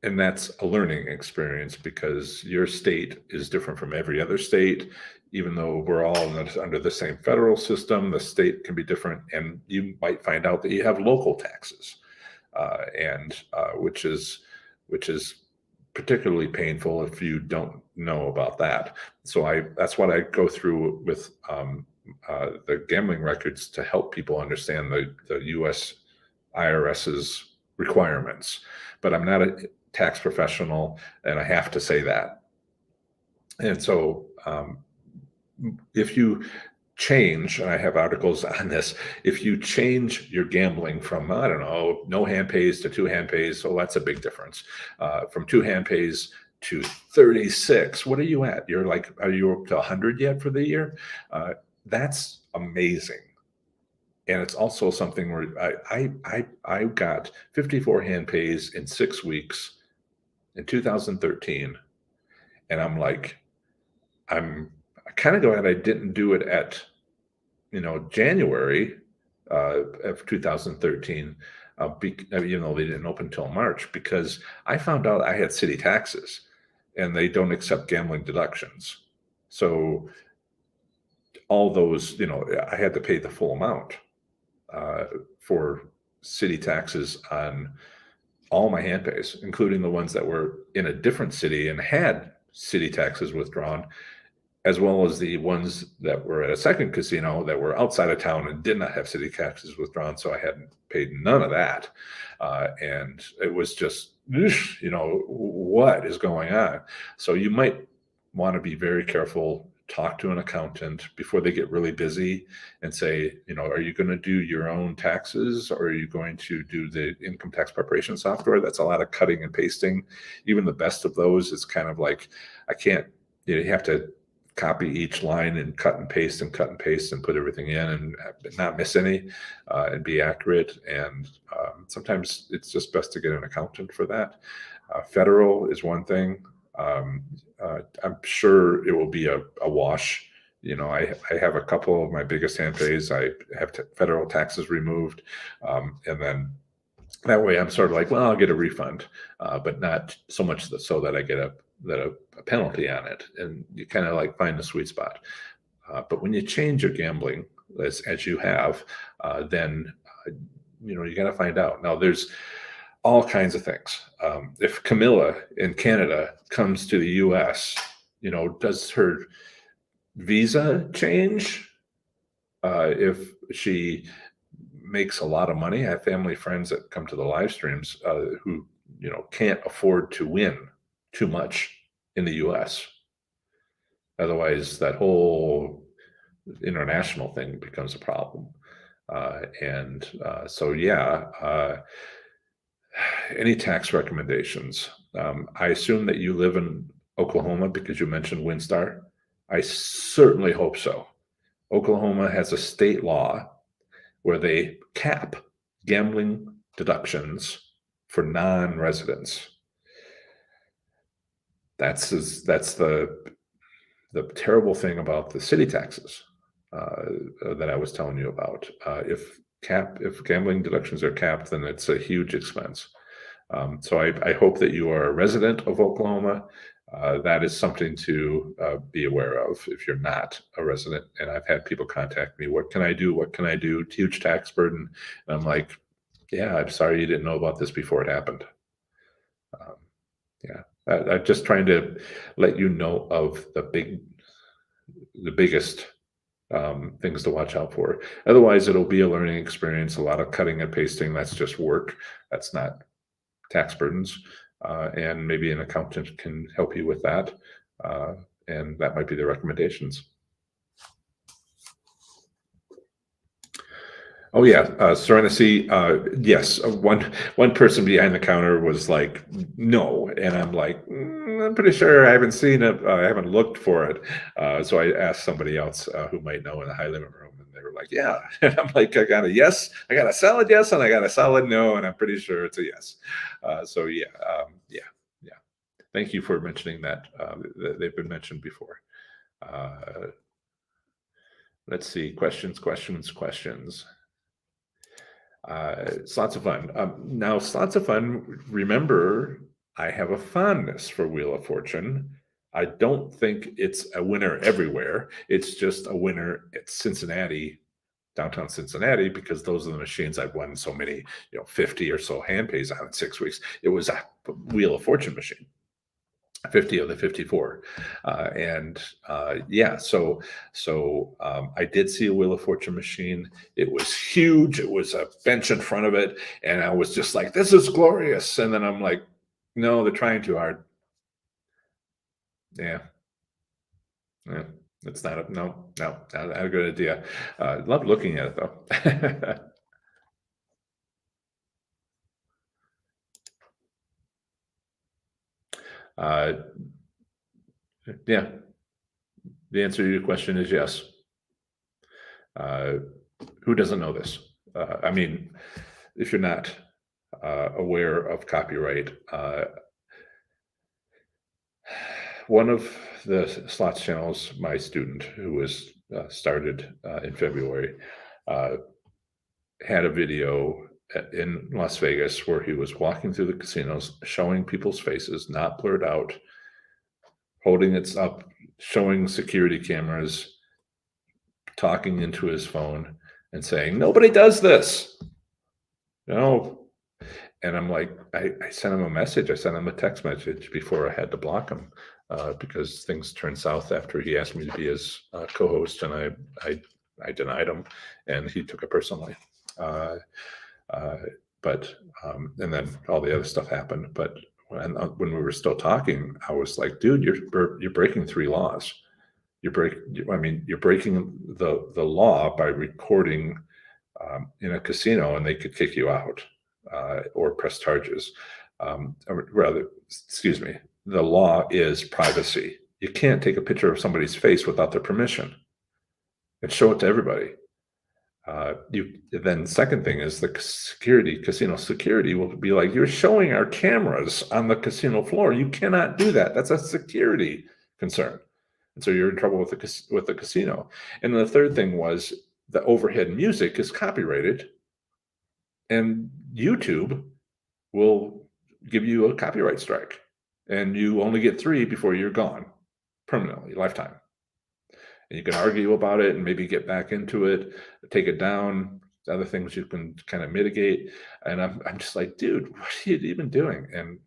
And that's a learning experience because your state is different from every other state. Even though we're all under the same federal system, the state can be different. And you might find out that you have local taxes, and which is particularly painful if you don't know about that. So that's what I go through with the gambling records to help people understand the U.S. IRS's requirements. But I'm not a tax professional, and I have to say that. And so if you change, and I have articles on this, if you change your gambling from, I don't know, no hand pays to 2 hand pays, so that's a big difference. From 2 hand pays to 36, what are you at? You're like, are you up to 100 yet for the year? That's amazing. And it's also something where I got 54 hand pays in 6 weeks in 2013, and I'm like, I kind of glad I didn't do it at January of 2013, even though they didn't open until March, because I found out I had city taxes, and they don't accept gambling deductions. So all those, I had to pay the full amount for city taxes on all my hand pays, including the ones that were in a different city and had city taxes withdrawn, as well as the ones that were at a second casino that were outside of town and did not have city taxes withdrawn. So I hadn't paid none of that. And it was just, what is going on? So you might want to be very careful. Talk to an accountant before they get really busy and say, are you going to do your own taxes, or are you going to do the income tax preparation software? That's a lot of cutting and pasting. Even the best of those is kind of like, I can't, you have to copy each line and cut and paste and cut and paste and put everything in and not miss any, and be accurate. And sometimes it's just best to get an accountant for that. Federal is one thing. I'm sure it will be a wash. I have a couple of my biggest hand pays. I have federal taxes removed. And then that way I'm sort of like, well, I'll get a refund, but not so much so that I get a penalty on it. And you kind of like find the sweet spot. But when you change your gambling, as you have, then you got to find out. Now there's all kinds of things. If Camilla in Canada comes to the U.S., does her visa change if she makes a lot of money? I have family friends that come to the live streams who can't afford to win too much in the U.S. Otherwise, that whole international thing becomes a problem. So any tax recommendations? I assume that you live in Oklahoma because you mentioned WinStar. I certainly hope so. Oklahoma has a state law where they cap gambling deductions for non-residents. That's the terrible thing about the city taxes that I was telling you about. If gambling deductions are capped, then it's a huge expense. So I hope that you are a resident of Oklahoma. That is something to be aware of if you're not a resident. And I've had people contact me, what can I do? What can I do? Huge tax burden. And I'm like, yeah, I'm sorry you didn't know about this before it happened. I'm just trying to let you know of the biggest things to watch out for. Otherwise, it'll be a learning experience, a lot of cutting and pasting. That's just work. That's not tax burdens. And maybe an accountant can help you with that. And that might be the recommendations. Oh yeah, Serenity. Yes, one person behind the counter was like, "No," and I'm like, "I'm pretty sure I haven't seen it. I haven't looked for it." So I asked somebody else who might know in the high limit room, and they were like, "Yeah." And I'm like, "I got a yes, I got a solid yes, and I got a solid no, and I'm pretty sure it's a yes." So yeah. Thank you for mentioning that. They've been mentioned before. Let's see. Questions. Slots of fun. Now, slots of fun. Remember, I have a fondness for Wheel of Fortune. I don't think it's a winner everywhere. It's just a winner at Cincinnati, downtown Cincinnati, because those are the machines I've won so many, 50 or so hand pays on in 6 weeks. It was a Wheel of Fortune machine. 50 of the 54. Yeah, so I did see a Wheel of Fortune machine. It was huge. It was a bench in front of it. And I was just like, this is glorious. And then I'm like, no, they're trying too hard. Yeah. It's not not a good idea. Love looking at it though. Yeah, the answer to your question is yes. Who doesn't know this? I mean, if you're not aware of copyright, one of the slots channels, my student who was started in February, had a video in Las Vegas where he was walking through the casinos, showing people's faces, not blurred out, holding it up, showing security cameras, talking into his phone and saying, nobody does this. No. And I'm like, I sent him a message. I sent him a text message before I had to block him because things turned south after he asked me to be his co-host, and I denied him, and he took it personally. But and then all the other stuff happened. But when we were still talking, I was like, dude, you're breaking 3 laws. You're breaking the law by recording in a casino, and they could kick you out or press charges. Excuse me, the law is privacy. You can't take a picture of somebody's face without their permission and show it to everybody. Then second thing is the casino security will be like, you're showing our cameras on the casino floor. You cannot do that. That's a security concern. And so you're in trouble with the casino. And the third thing was the overhead music is copyrighted, and YouTube will give you a copyright strike, and you only get 3 before you're gone permanently, lifetime. And you can argue about it and maybe get back into it, take it down. Other things you can kind of mitigate. And I'm just like, dude, what are you even doing? And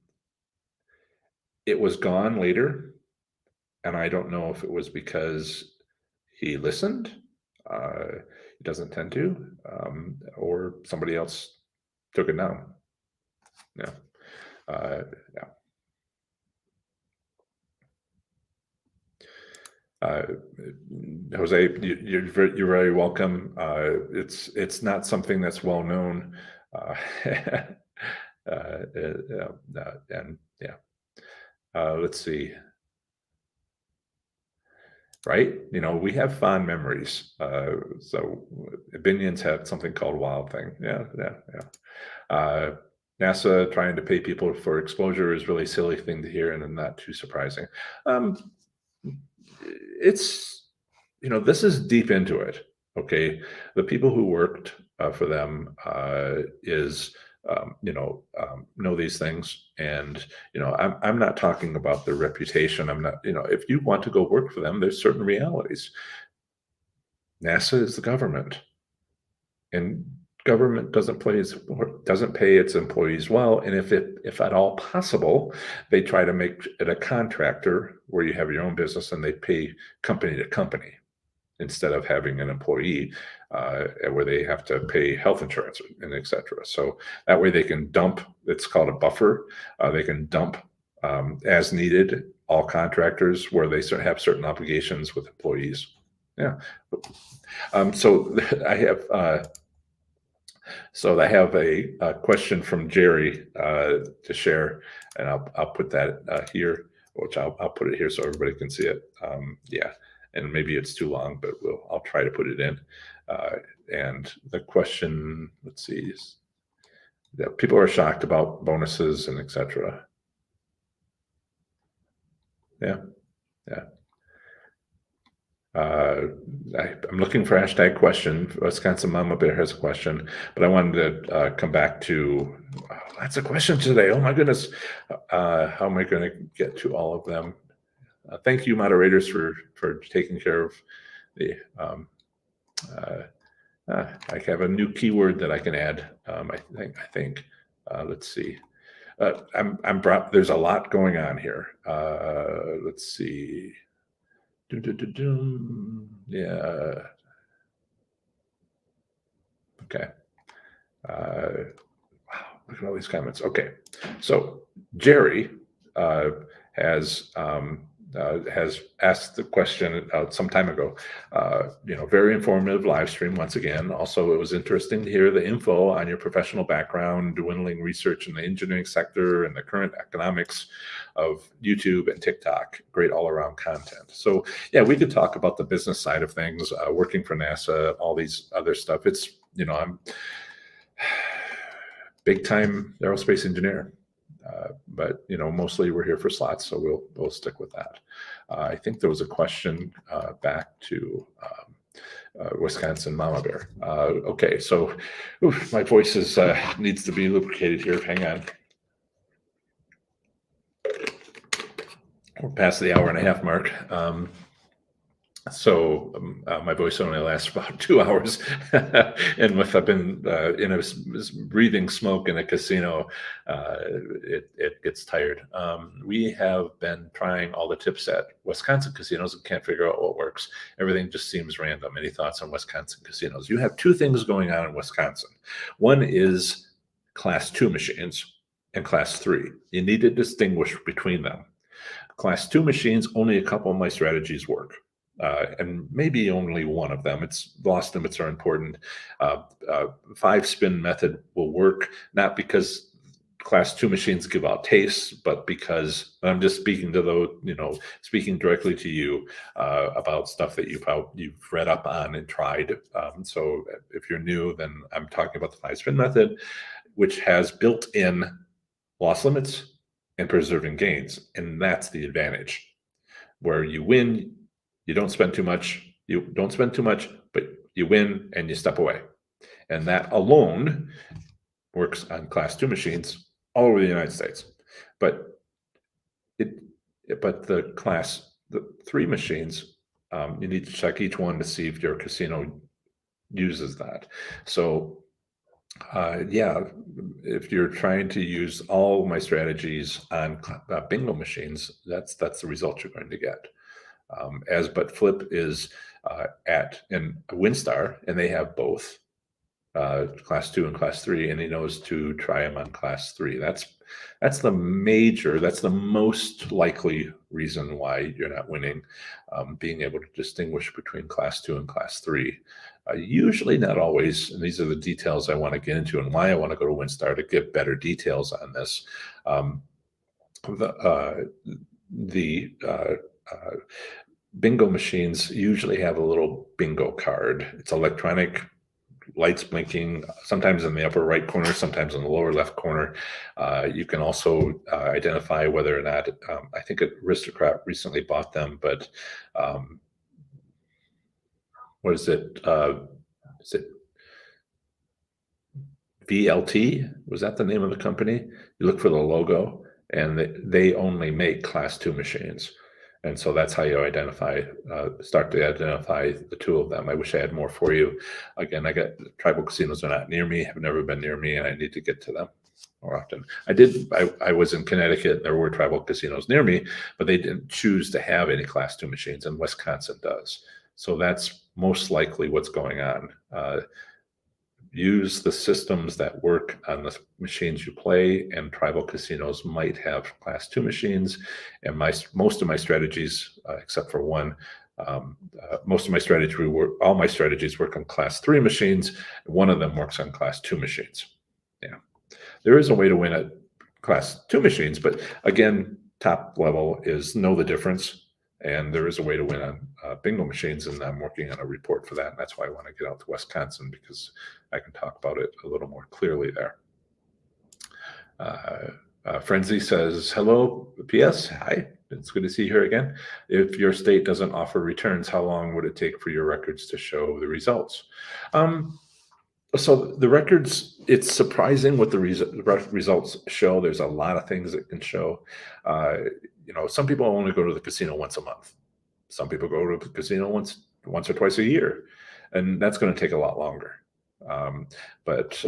it was gone later. And I don't know if it was because he listened. He doesn't tend to, or somebody else took it down. Yeah. Yeah. Jose, you're very welcome. It's not something that's well known, and yeah. Let's see. Right? We have fond memories. So Binions had something called Wild Thing. Yeah. NASA trying to pay people for exposure is really silly thing to hear, and not too surprising. It's this is deep into it. Okay, the people who worked for them know these things, and I'm not talking about their reputation. I'm not, if you want to go work for them, there's certain realities. NASA is the government, and government doesn't pay its employees well, and if at all possible, they try to make it a contractor where you have your own business and they pay company to company instead of having an employee where they have to pay health insurance and etc. So that way they can dump. It's called a buffer. They can dump as needed all contractors where they have certain obligations with employees. Yeah. So I have. So I have a question from Jerry to share, and I'll put that here, which I'll put it here so everybody can see it. Yeah, and maybe it's too long, but I'll try to put it in. And the question, let's see, is that people are shocked about bonuses and etc. Yeah. I'm looking for hashtag question. Wisconsin Mama Bear has a question, but I wanted to come back to lots of questions today. Oh my goodness. How am I going to get to all of them? Thank you, moderators, for taking care of the. I have a new keyword that I can add. I think. Let's see. There's a lot going on here. Let's see. Yeah. Okay. Wow, look at all these comments. Okay. So Jerry has asked the question some time ago. Very informative live stream once again. Also, it was interesting to hear the info on your professional background, dwindling research in the engineering sector, and the current economics of YouTube and TikTok. Great all-around content. So yeah, we could talk about the business side of things, working for NASA, all these other stuff. It's I'm big time aerospace engineer. But mostly we're here for slots, so we'll stick with that. I think there was a question back to Wisconsin Mama Bear. Okay, so my voice needs to be lubricated here. Hang on. We're past the hour and a half mark. So my voice only lasts about 2 hours, and I've been breathing smoke in a casino, it gets tired. We have been trying all the tips at Wisconsin casinos and can't figure out what works. Everything just seems random. Any thoughts on Wisconsin casinos? You have two things going on in Wisconsin. One is Class 2 machines and Class 3. You need to distinguish between them. Class 2 machines, only a couple of my strategies work. And maybe only one of them. Loss limits are important. 5-spin method will work, not because Class 2 machines give out tastes, but because I'm just speaking to speaking directly to you about stuff that you've read up on and tried. So if you're new, then I'm talking about the 5-spin method, which has built-in loss limits and preserving gains, and that's the advantage. Where you win, you don't spend too much. But you win and you step away. And that alone works on Class 2 machines all over the United States. But the Class 3 machines, you need to check each one to see if your casino uses that. So if you're trying to use all my strategies on bingo machines, that's the result you're going to get. But Flip is in WinStar, and they have both Class 2 and Class 3, and he knows to try them on Class 3. That's the most likely reason why you're not winning, being able to distinguish between Class 2 and Class 3. Usually, not always, and these are the details I want to get into and why I want to go to WinStar to get better details on this. Bingo machines usually have a little bingo card. It's electronic, lights blinking, sometimes in the upper right corner, sometimes in the lower left corner. You can also identify whether or not, I think Aristocrat recently bought them, but what is it? Is it VLT? Was that the name of the company? You look for the logo, and they only make Class 2 machines. And so that's how you start to identify the two of them. I wish I had more for you. Again, tribal casinos are not near me, have never been near me, and I need to get to them more often. I was in Connecticut, and there were tribal casinos near me, but they didn't choose to have any Class 2 machines, and Wisconsin does. So that's most likely what's going on. Use the systems that work on the machines you play, and tribal casinos might have Class 2 machines. And most of my strategies, except for one, all my strategies work on Class 3 machines. One of them works on Class 2 machines. Yeah, there is a way to win at Class 2 machines, but again, top level is know the difference. And there is a way to win on bingo machines, and I'm working on a report for that. And that's why I want to get out to Wisconsin, because I can talk about it a little more clearly there. Frenzy says, hello, PS, hi. It's good to see you here again. If your state doesn't offer returns, how long would it take for your records to show the results? So the records, it's surprising what the results show. There's a lot of things that can show. Some people only go to the casino once a month. Some people go to the casino once or twice a year, and that's going to take a lot longer. But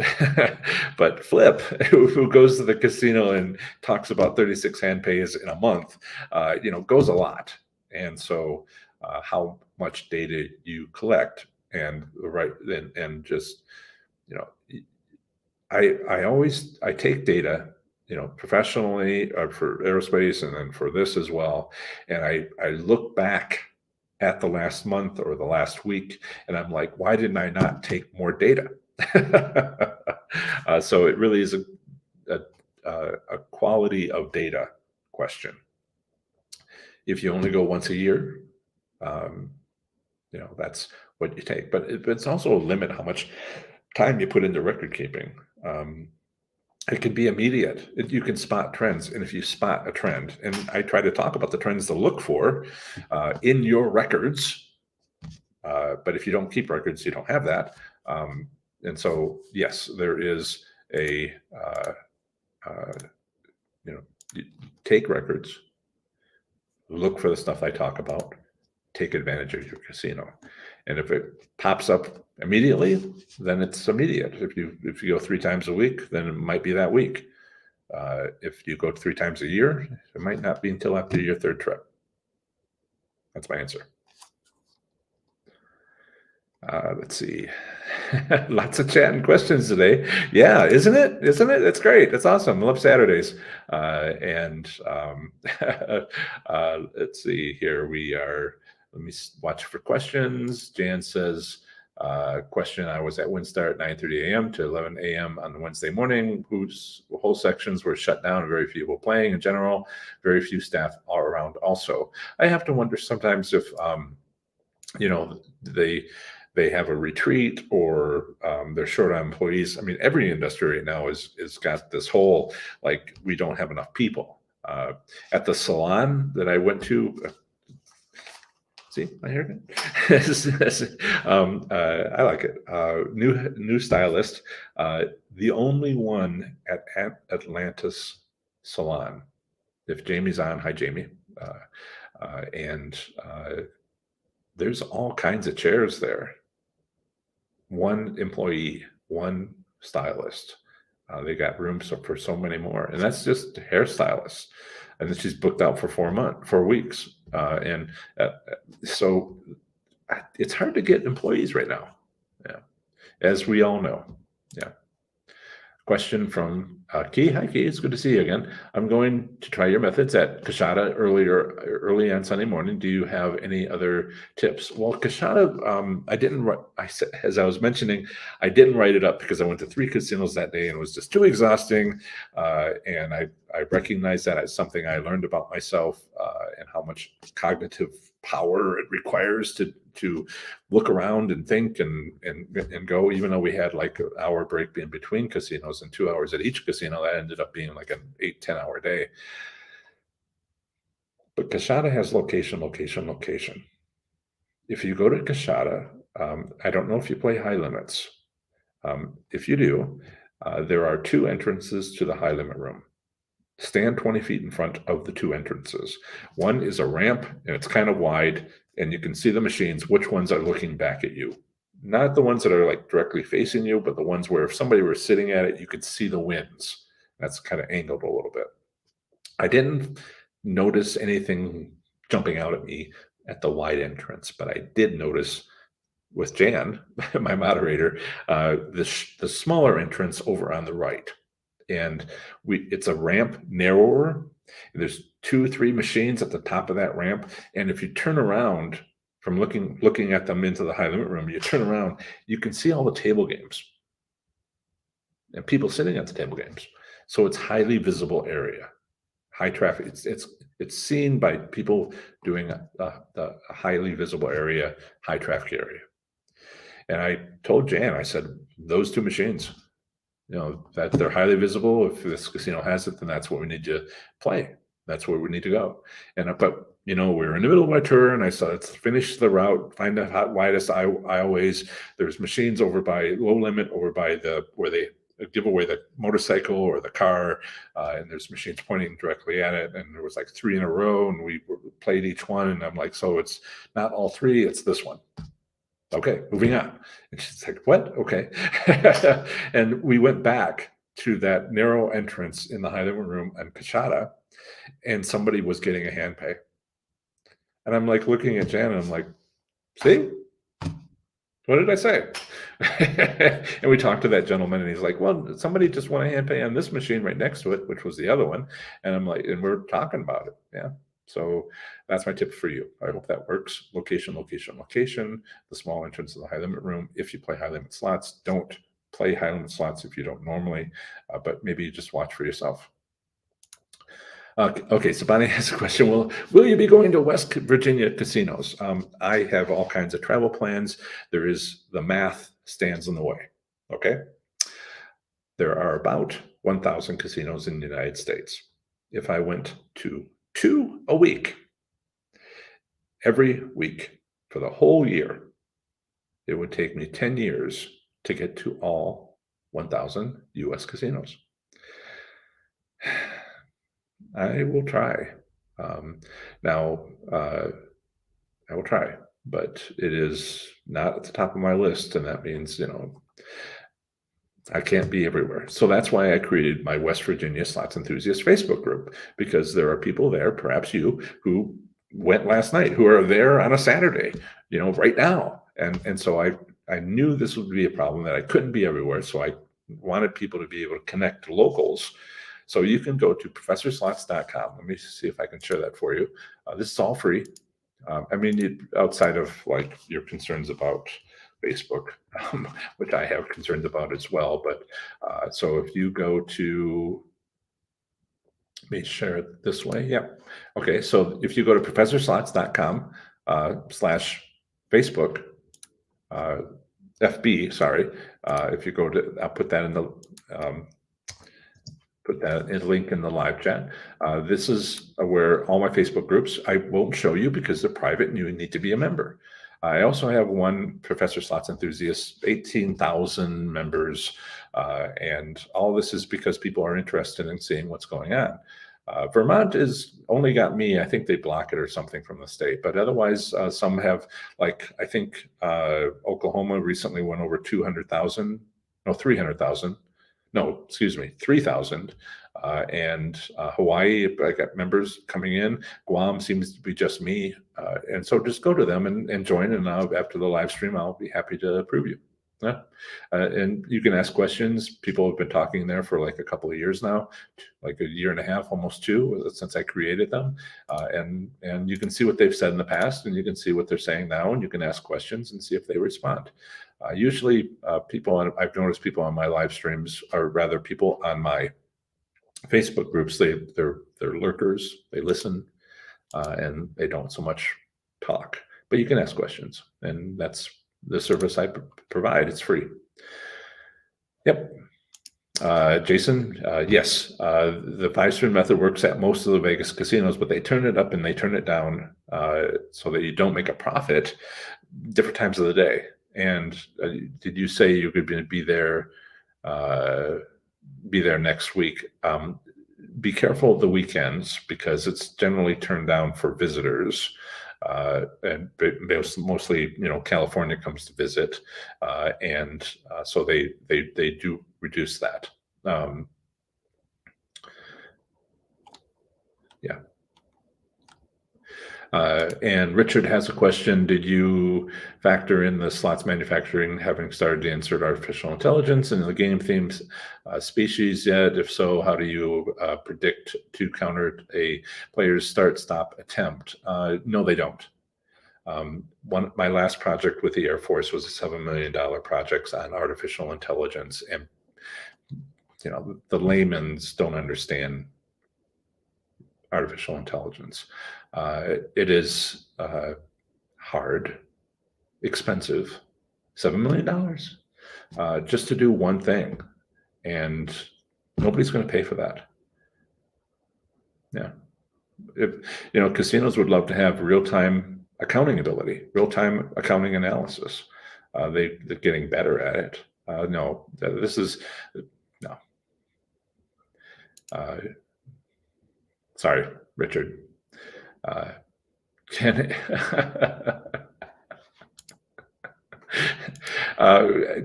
but Flip, who goes to the casino and talks about 36 hand pays in a month, goes a lot. And so how much data you collect and just, I take data, professionally for aerospace and then for this as well. And I look back at the last month or the last week, and I'm like, why didn't I not take more data? So it really is a quality of data question. If you only go once a year, that's what you take. But it's also a limit how much time you put into record keeping. It can be immediate. You can spot trends. And if you spot a trend, and I try to talk about the trends to look for in your records, but if you don't keep records, you don't have that. And so, yes, there is take records, look for the stuff I talk about, take advantage of your casino. And if it pops up immediately, then it's immediate. If you go 3 times a week, then it might be that week. If you go 3 times a year, it might not be until after your 3rd trip. That's my answer. Let's see. Lots of chat and questions today. Yeah, isn't it? It's great. It's awesome. I love Saturdays. Let's see here. Let me watch for questions. Jan says, question, I was at WinStar at 9:30 a.m. to 11 a.m. on Wednesday morning, whose whole sections were shut down and very few people playing in general, very few staff all around also. I have to wonder sometimes if, they have a retreat or they're short on employees. I mean, every industry right now is got this whole, like, we don't have enough people. At the salon that I went to, see my hair? I like it. New stylist. The only one at Atlantis Salon. If Jamie's on, hi Jamie. There's all kinds of chairs there. One employee, one stylist. They got rooms for so many more, and that's just hairstylists. And then she's booked out for 4 weeks. So it's hard to get employees right now. Yeah, as we all know. Yeah. Question from Key. Hi, Key. It's good to see you again. I'm going to try your methods at Kashada early on Sunday morning. Do you have any other tips? Well, Kashada, I didn't write. As I was mentioning, I didn't write it up because I went to 3 casinos that day and it was just too exhausting. And I recognize that as something I learned about myself and how much cognitive power it requires to look around and think and go. Even though we had like an hour break in between casinos and 2 hours at each casino, that ended up being like an 8-10 hour day. But Kashada has location. If you go to Kashada, I don't know if you play high limits. If you do, there are 2 entrances to the high limit room. Stand 20 feet in front of the 2 entrances. One is a ramp, and it's kind of wide, and you can see the machines, which ones are looking back at you. Not the ones that are like directly facing you, but the ones where if somebody were sitting at it, you could see the winds. That's kind of angled a little bit. I didn't notice anything jumping out at me at the wide entrance, but I did notice with Jan, my moderator, the smaller entrance over on the right. And it's a ramp, narrower. There's 2-3 machines at the top of that ramp. And if you turn around from looking at them into the high limit room, you turn around, you can see all the table games and people sitting at the table games. So it's highly visible area, high traffic. It's seen by people doing a highly visible area, high traffic area. And I told Jan, I said, those 2 machines, that they're highly visible. If this casino has it, then that's what we need to play. That's where we need to go. But we're in the middle of my tour, and I said, let's finish the route, find the widest aisleways. There's machines over by Low Limit, over by where they give away the motorcycle or the car, and there's machines pointing directly at it. And there was like 3 in a row, and we played each one. And I'm like, so it's not all 3, it's this one. Okay, moving on. And she's like, what? Okay. And we went back to that narrow entrance in the high limit room on Kashada, and somebody was getting a hand pay. And I'm like looking at Jan, and I'm like, see? What did I say? And we talked to that gentleman, and he's like, well, somebody just won a hand pay on this machine right next to it, which was the other one. And I'm like, and we're talking about it. Yeah. So that's my tip for you. I hope that works. Location, location, location. The small entrance of the high limit room. If you play high limit slots, don't play high limit slots if you don't normally, but maybe you just watch for yourself. Okay, so Bonnie has a question. Will you be going to West Virginia casinos? I have all kinds of travel plans. The math stands in the way. Okay. There are about 1,000 casinos in the United States. If I went to 2 a week, every week for the whole year, it would take me 10 years to get to all 1,000 US casinos. I will try. I will try, but it is not at the top of my list, and that means, I can't be everywhere. So that's why I created my West Virginia Slots Enthusiast Facebook group, because there are people there, perhaps you, who went last night, who are there on a Saturday, right now. And so I knew this would be a problem, that I couldn't be everywhere. So I wanted people to be able to connect to locals. So you can go to professorslots.com. Let me see if I can share that for you. This is all free. Outside of like your concerns about Facebook, which I have concerns about as well. But so if you go to, let me share it this way. Yeah. Okay. So if you go to professorslots.com /Facebook, FB, sorry. If you go to, I'll put that in the, put that in link in the live chat. This is where all my Facebook groups, I won't show you because they're private and you need to be a member. I also have one Professor Slots Enthusiast, 18,000 members. And all this is because people are interested in seeing what's going on. Vermont is only got me, I think they block it or something from the state, but otherwise some have, like, I think Oklahoma recently went over 200,000, no, 300,000. No, excuse me, 3,000. And Hawaii, I got members coming in. Guam seems to be just me. And so just go to them and join. And after the live stream, I'll be happy to approve you. Yeah. And you can ask questions. People have been talking there for like a couple of years now, like a year and a half, almost 2, since I created them. And you can see what they've said in the past, and you can see what they're saying now, and you can ask questions and see if they respond. Usually I've noticed people on my live streams, or rather people on my Facebook groups, they're lurkers, they listen, and they don't so much talk, but you can ask questions, and that's the service I provide. It's free. Yep. Jason, yes, the 5-spin method works at most of the Vegas casinos, but they turn it up and they turn it down so that you don't make a profit different times of the day. And did you say you could be there next week? Be careful of the weekends, because it's generally turned down for visitors. And mostly, California comes to visit, and so they do reduce that. Yeah. And Richard has a question. Did you factor in the slots manufacturing having started to insert artificial intelligence in the game themes species yet? If so, how do you predict to counter a player's start-stop attempt? No, they don't. My last project with the Air Force was a $7 million project on artificial intelligence, and the layman's don't understand artificial intelligence. It is hard, expensive, $7 million just to do one thing, and nobody's going to pay for that. Yeah. if casinos would love to have real-time accounting ability, real-time accounting analysis. They're getting better at it. No, this is no. Uh, sorry, Richard. Uh, can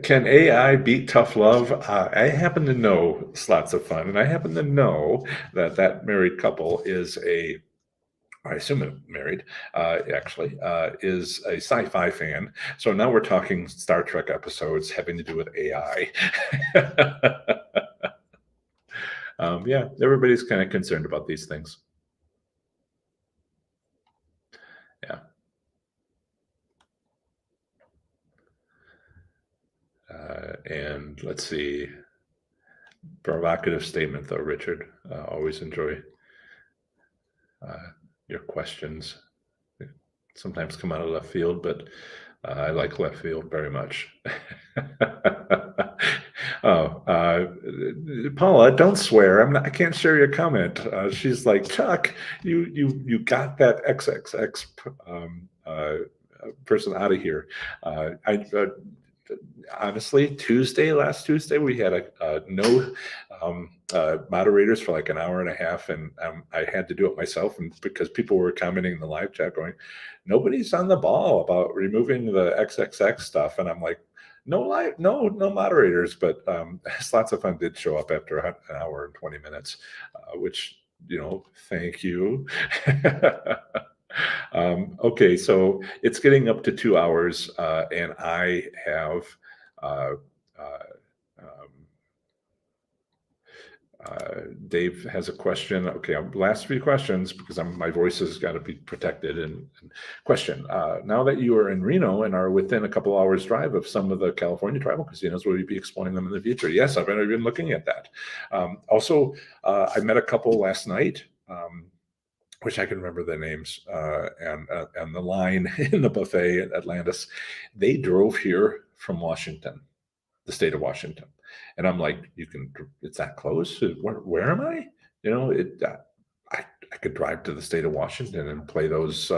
can AI beat tough love? I happen to know Slots of Fun, and I happen to know that married couple is I assume they're married, actually, is a sci-fi fan. So now we're talking Star Trek episodes having to do with AI. Yeah, everybody's kind of concerned about these things. Yeah. And let's see. Provocative statement, though, Richard. Always enjoy your questions. They sometimes come out of left field, but I like left field very much. Oh, Paula, don't swear. I can't share your comment. She's like, Chuck, you got that XXX person out of here. Honestly, last Tuesday, we had no moderators for like an hour and a half, and I had to do it myself, and because people were commenting in the live chat going, nobody's on the ball about removing the XXX stuff, and I'm like, no moderators, but Slots of Fun did show up after an hour and 20 minutes, which, thank you. Okay, so it's getting up to 2 hours, and I have Dave has a question. Okay, last few questions because my voice has got to be protected. And question: now that you are in Reno and are within a couple hours drive of some of the California tribal casinos, will you be exploring them in the future? Yes, I've been looking at that. Also, I met a couple last night. Wish I can remember their names, and the line in the buffet at Atlantis. They drove here from Washington, the state of Washington, and I'm like, it's that close. Where am I? I could drive to the state of Washington and play those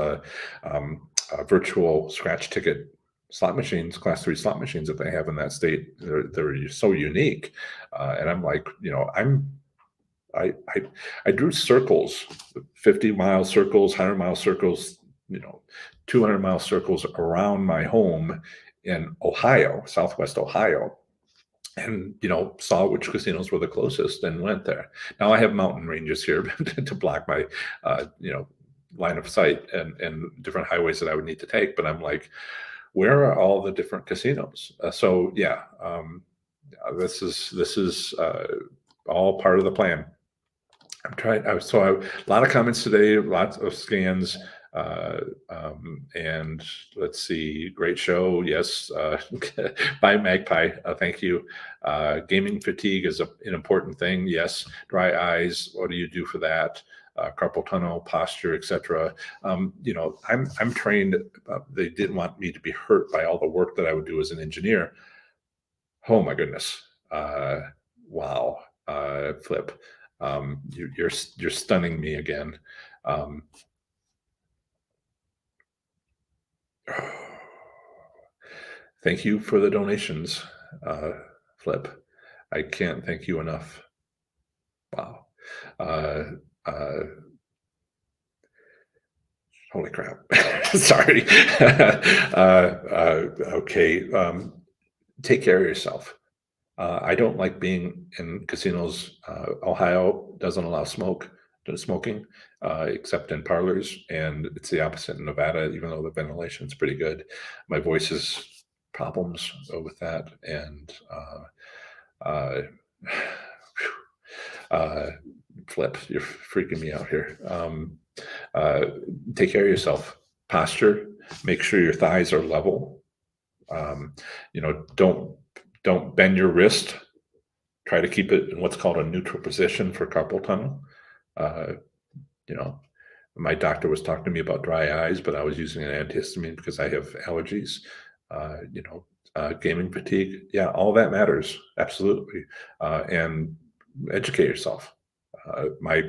virtual scratch ticket slot machines, class 3 slot machines that they have in that state. They're so unique, and I'm like, I drew circles, 50-mile circles, 100-mile circles, 200-mile circles around my home in Ohio, Southwest Ohio, and saw which casinos were the closest and went there. Now I have mountain ranges here to block my line of sight and different highways that I would need to take, but I'm like, where are all the different casinos? So yeah, this is all part of the plan. I'm trying. A lot of comments today, lots of scans, and let's see. Great show. Yes. Bye, Magpie. Thank you. Gaming fatigue is an important thing. Yes. Dry eyes. What do you do for that? Carpal tunnel, posture, etc. I'm trained. They didn't want me to be hurt by all the work that I would do as an engineer. Oh my goodness. Wow. Flip. You're stunning me again. Thank you for the donations, Flip. I can't thank you enough. Wow. Holy crap. Sorry. Okay. Take care of yourself. I don't like being in casinos. Ohio doesn't allow smoking, except in parlors, and it's the opposite in Nevada, even though the ventilation is pretty good. My voice has problems with that, and Flip, you're freaking me out here. Take care of yourself. Posture, make sure your thighs are level. Don't bend your wrist. Try to keep it in what's called a neutral position for carpal tunnel. My doctor was talking to me about dry eyes, but I was using an antihistamine because I have allergies. Gaming fatigue. Yeah, all that matters. Absolutely. And educate yourself. My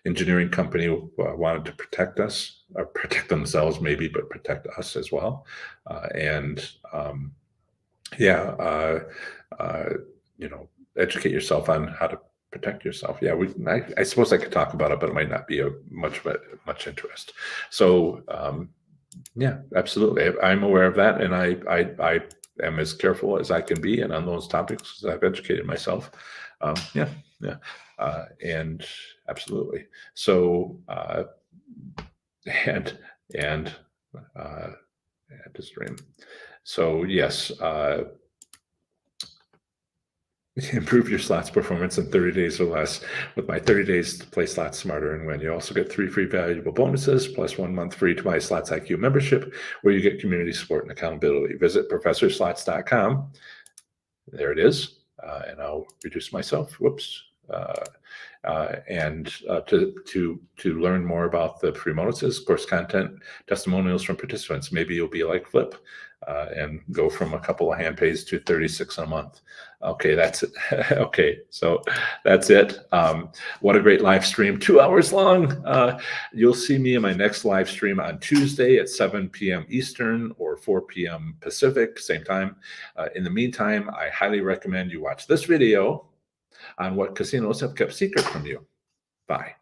engineering company wanted to protect us, or protect themselves maybe, but protect us as well. And yeah, educate yourself on how to protect yourself. Yeah, I suppose I could talk about it, but it might not be of much interest. So yeah, absolutely. I'm aware of that, and I am as careful as I can be, and on those topics, I've educated myself. Yeah, yeah, and absolutely. So and and uh, to stream. So yes, improve your slots performance in 30 days or less with my 30 days to play slots smarter and win. You also get 3 free valuable bonuses plus 1 month free to my Slots IQ membership, where you get community support and accountability. Visit professorslots.com. There it is. And I'll reduce myself. Whoops. To learn more about the free bonuses, course content, testimonials from participants. Maybe you'll be like Flip and go from a couple of hand pays to 36 a month. Okay, that's it. Okay, so that's it. What a great live stream, 2 hours long. You'll see me in my next live stream on Tuesday at 7 p.m. Eastern or 4 p.m. Pacific, same time. In the meantime, I highly recommend you watch this video on what casinos have kept secret from you. Bye.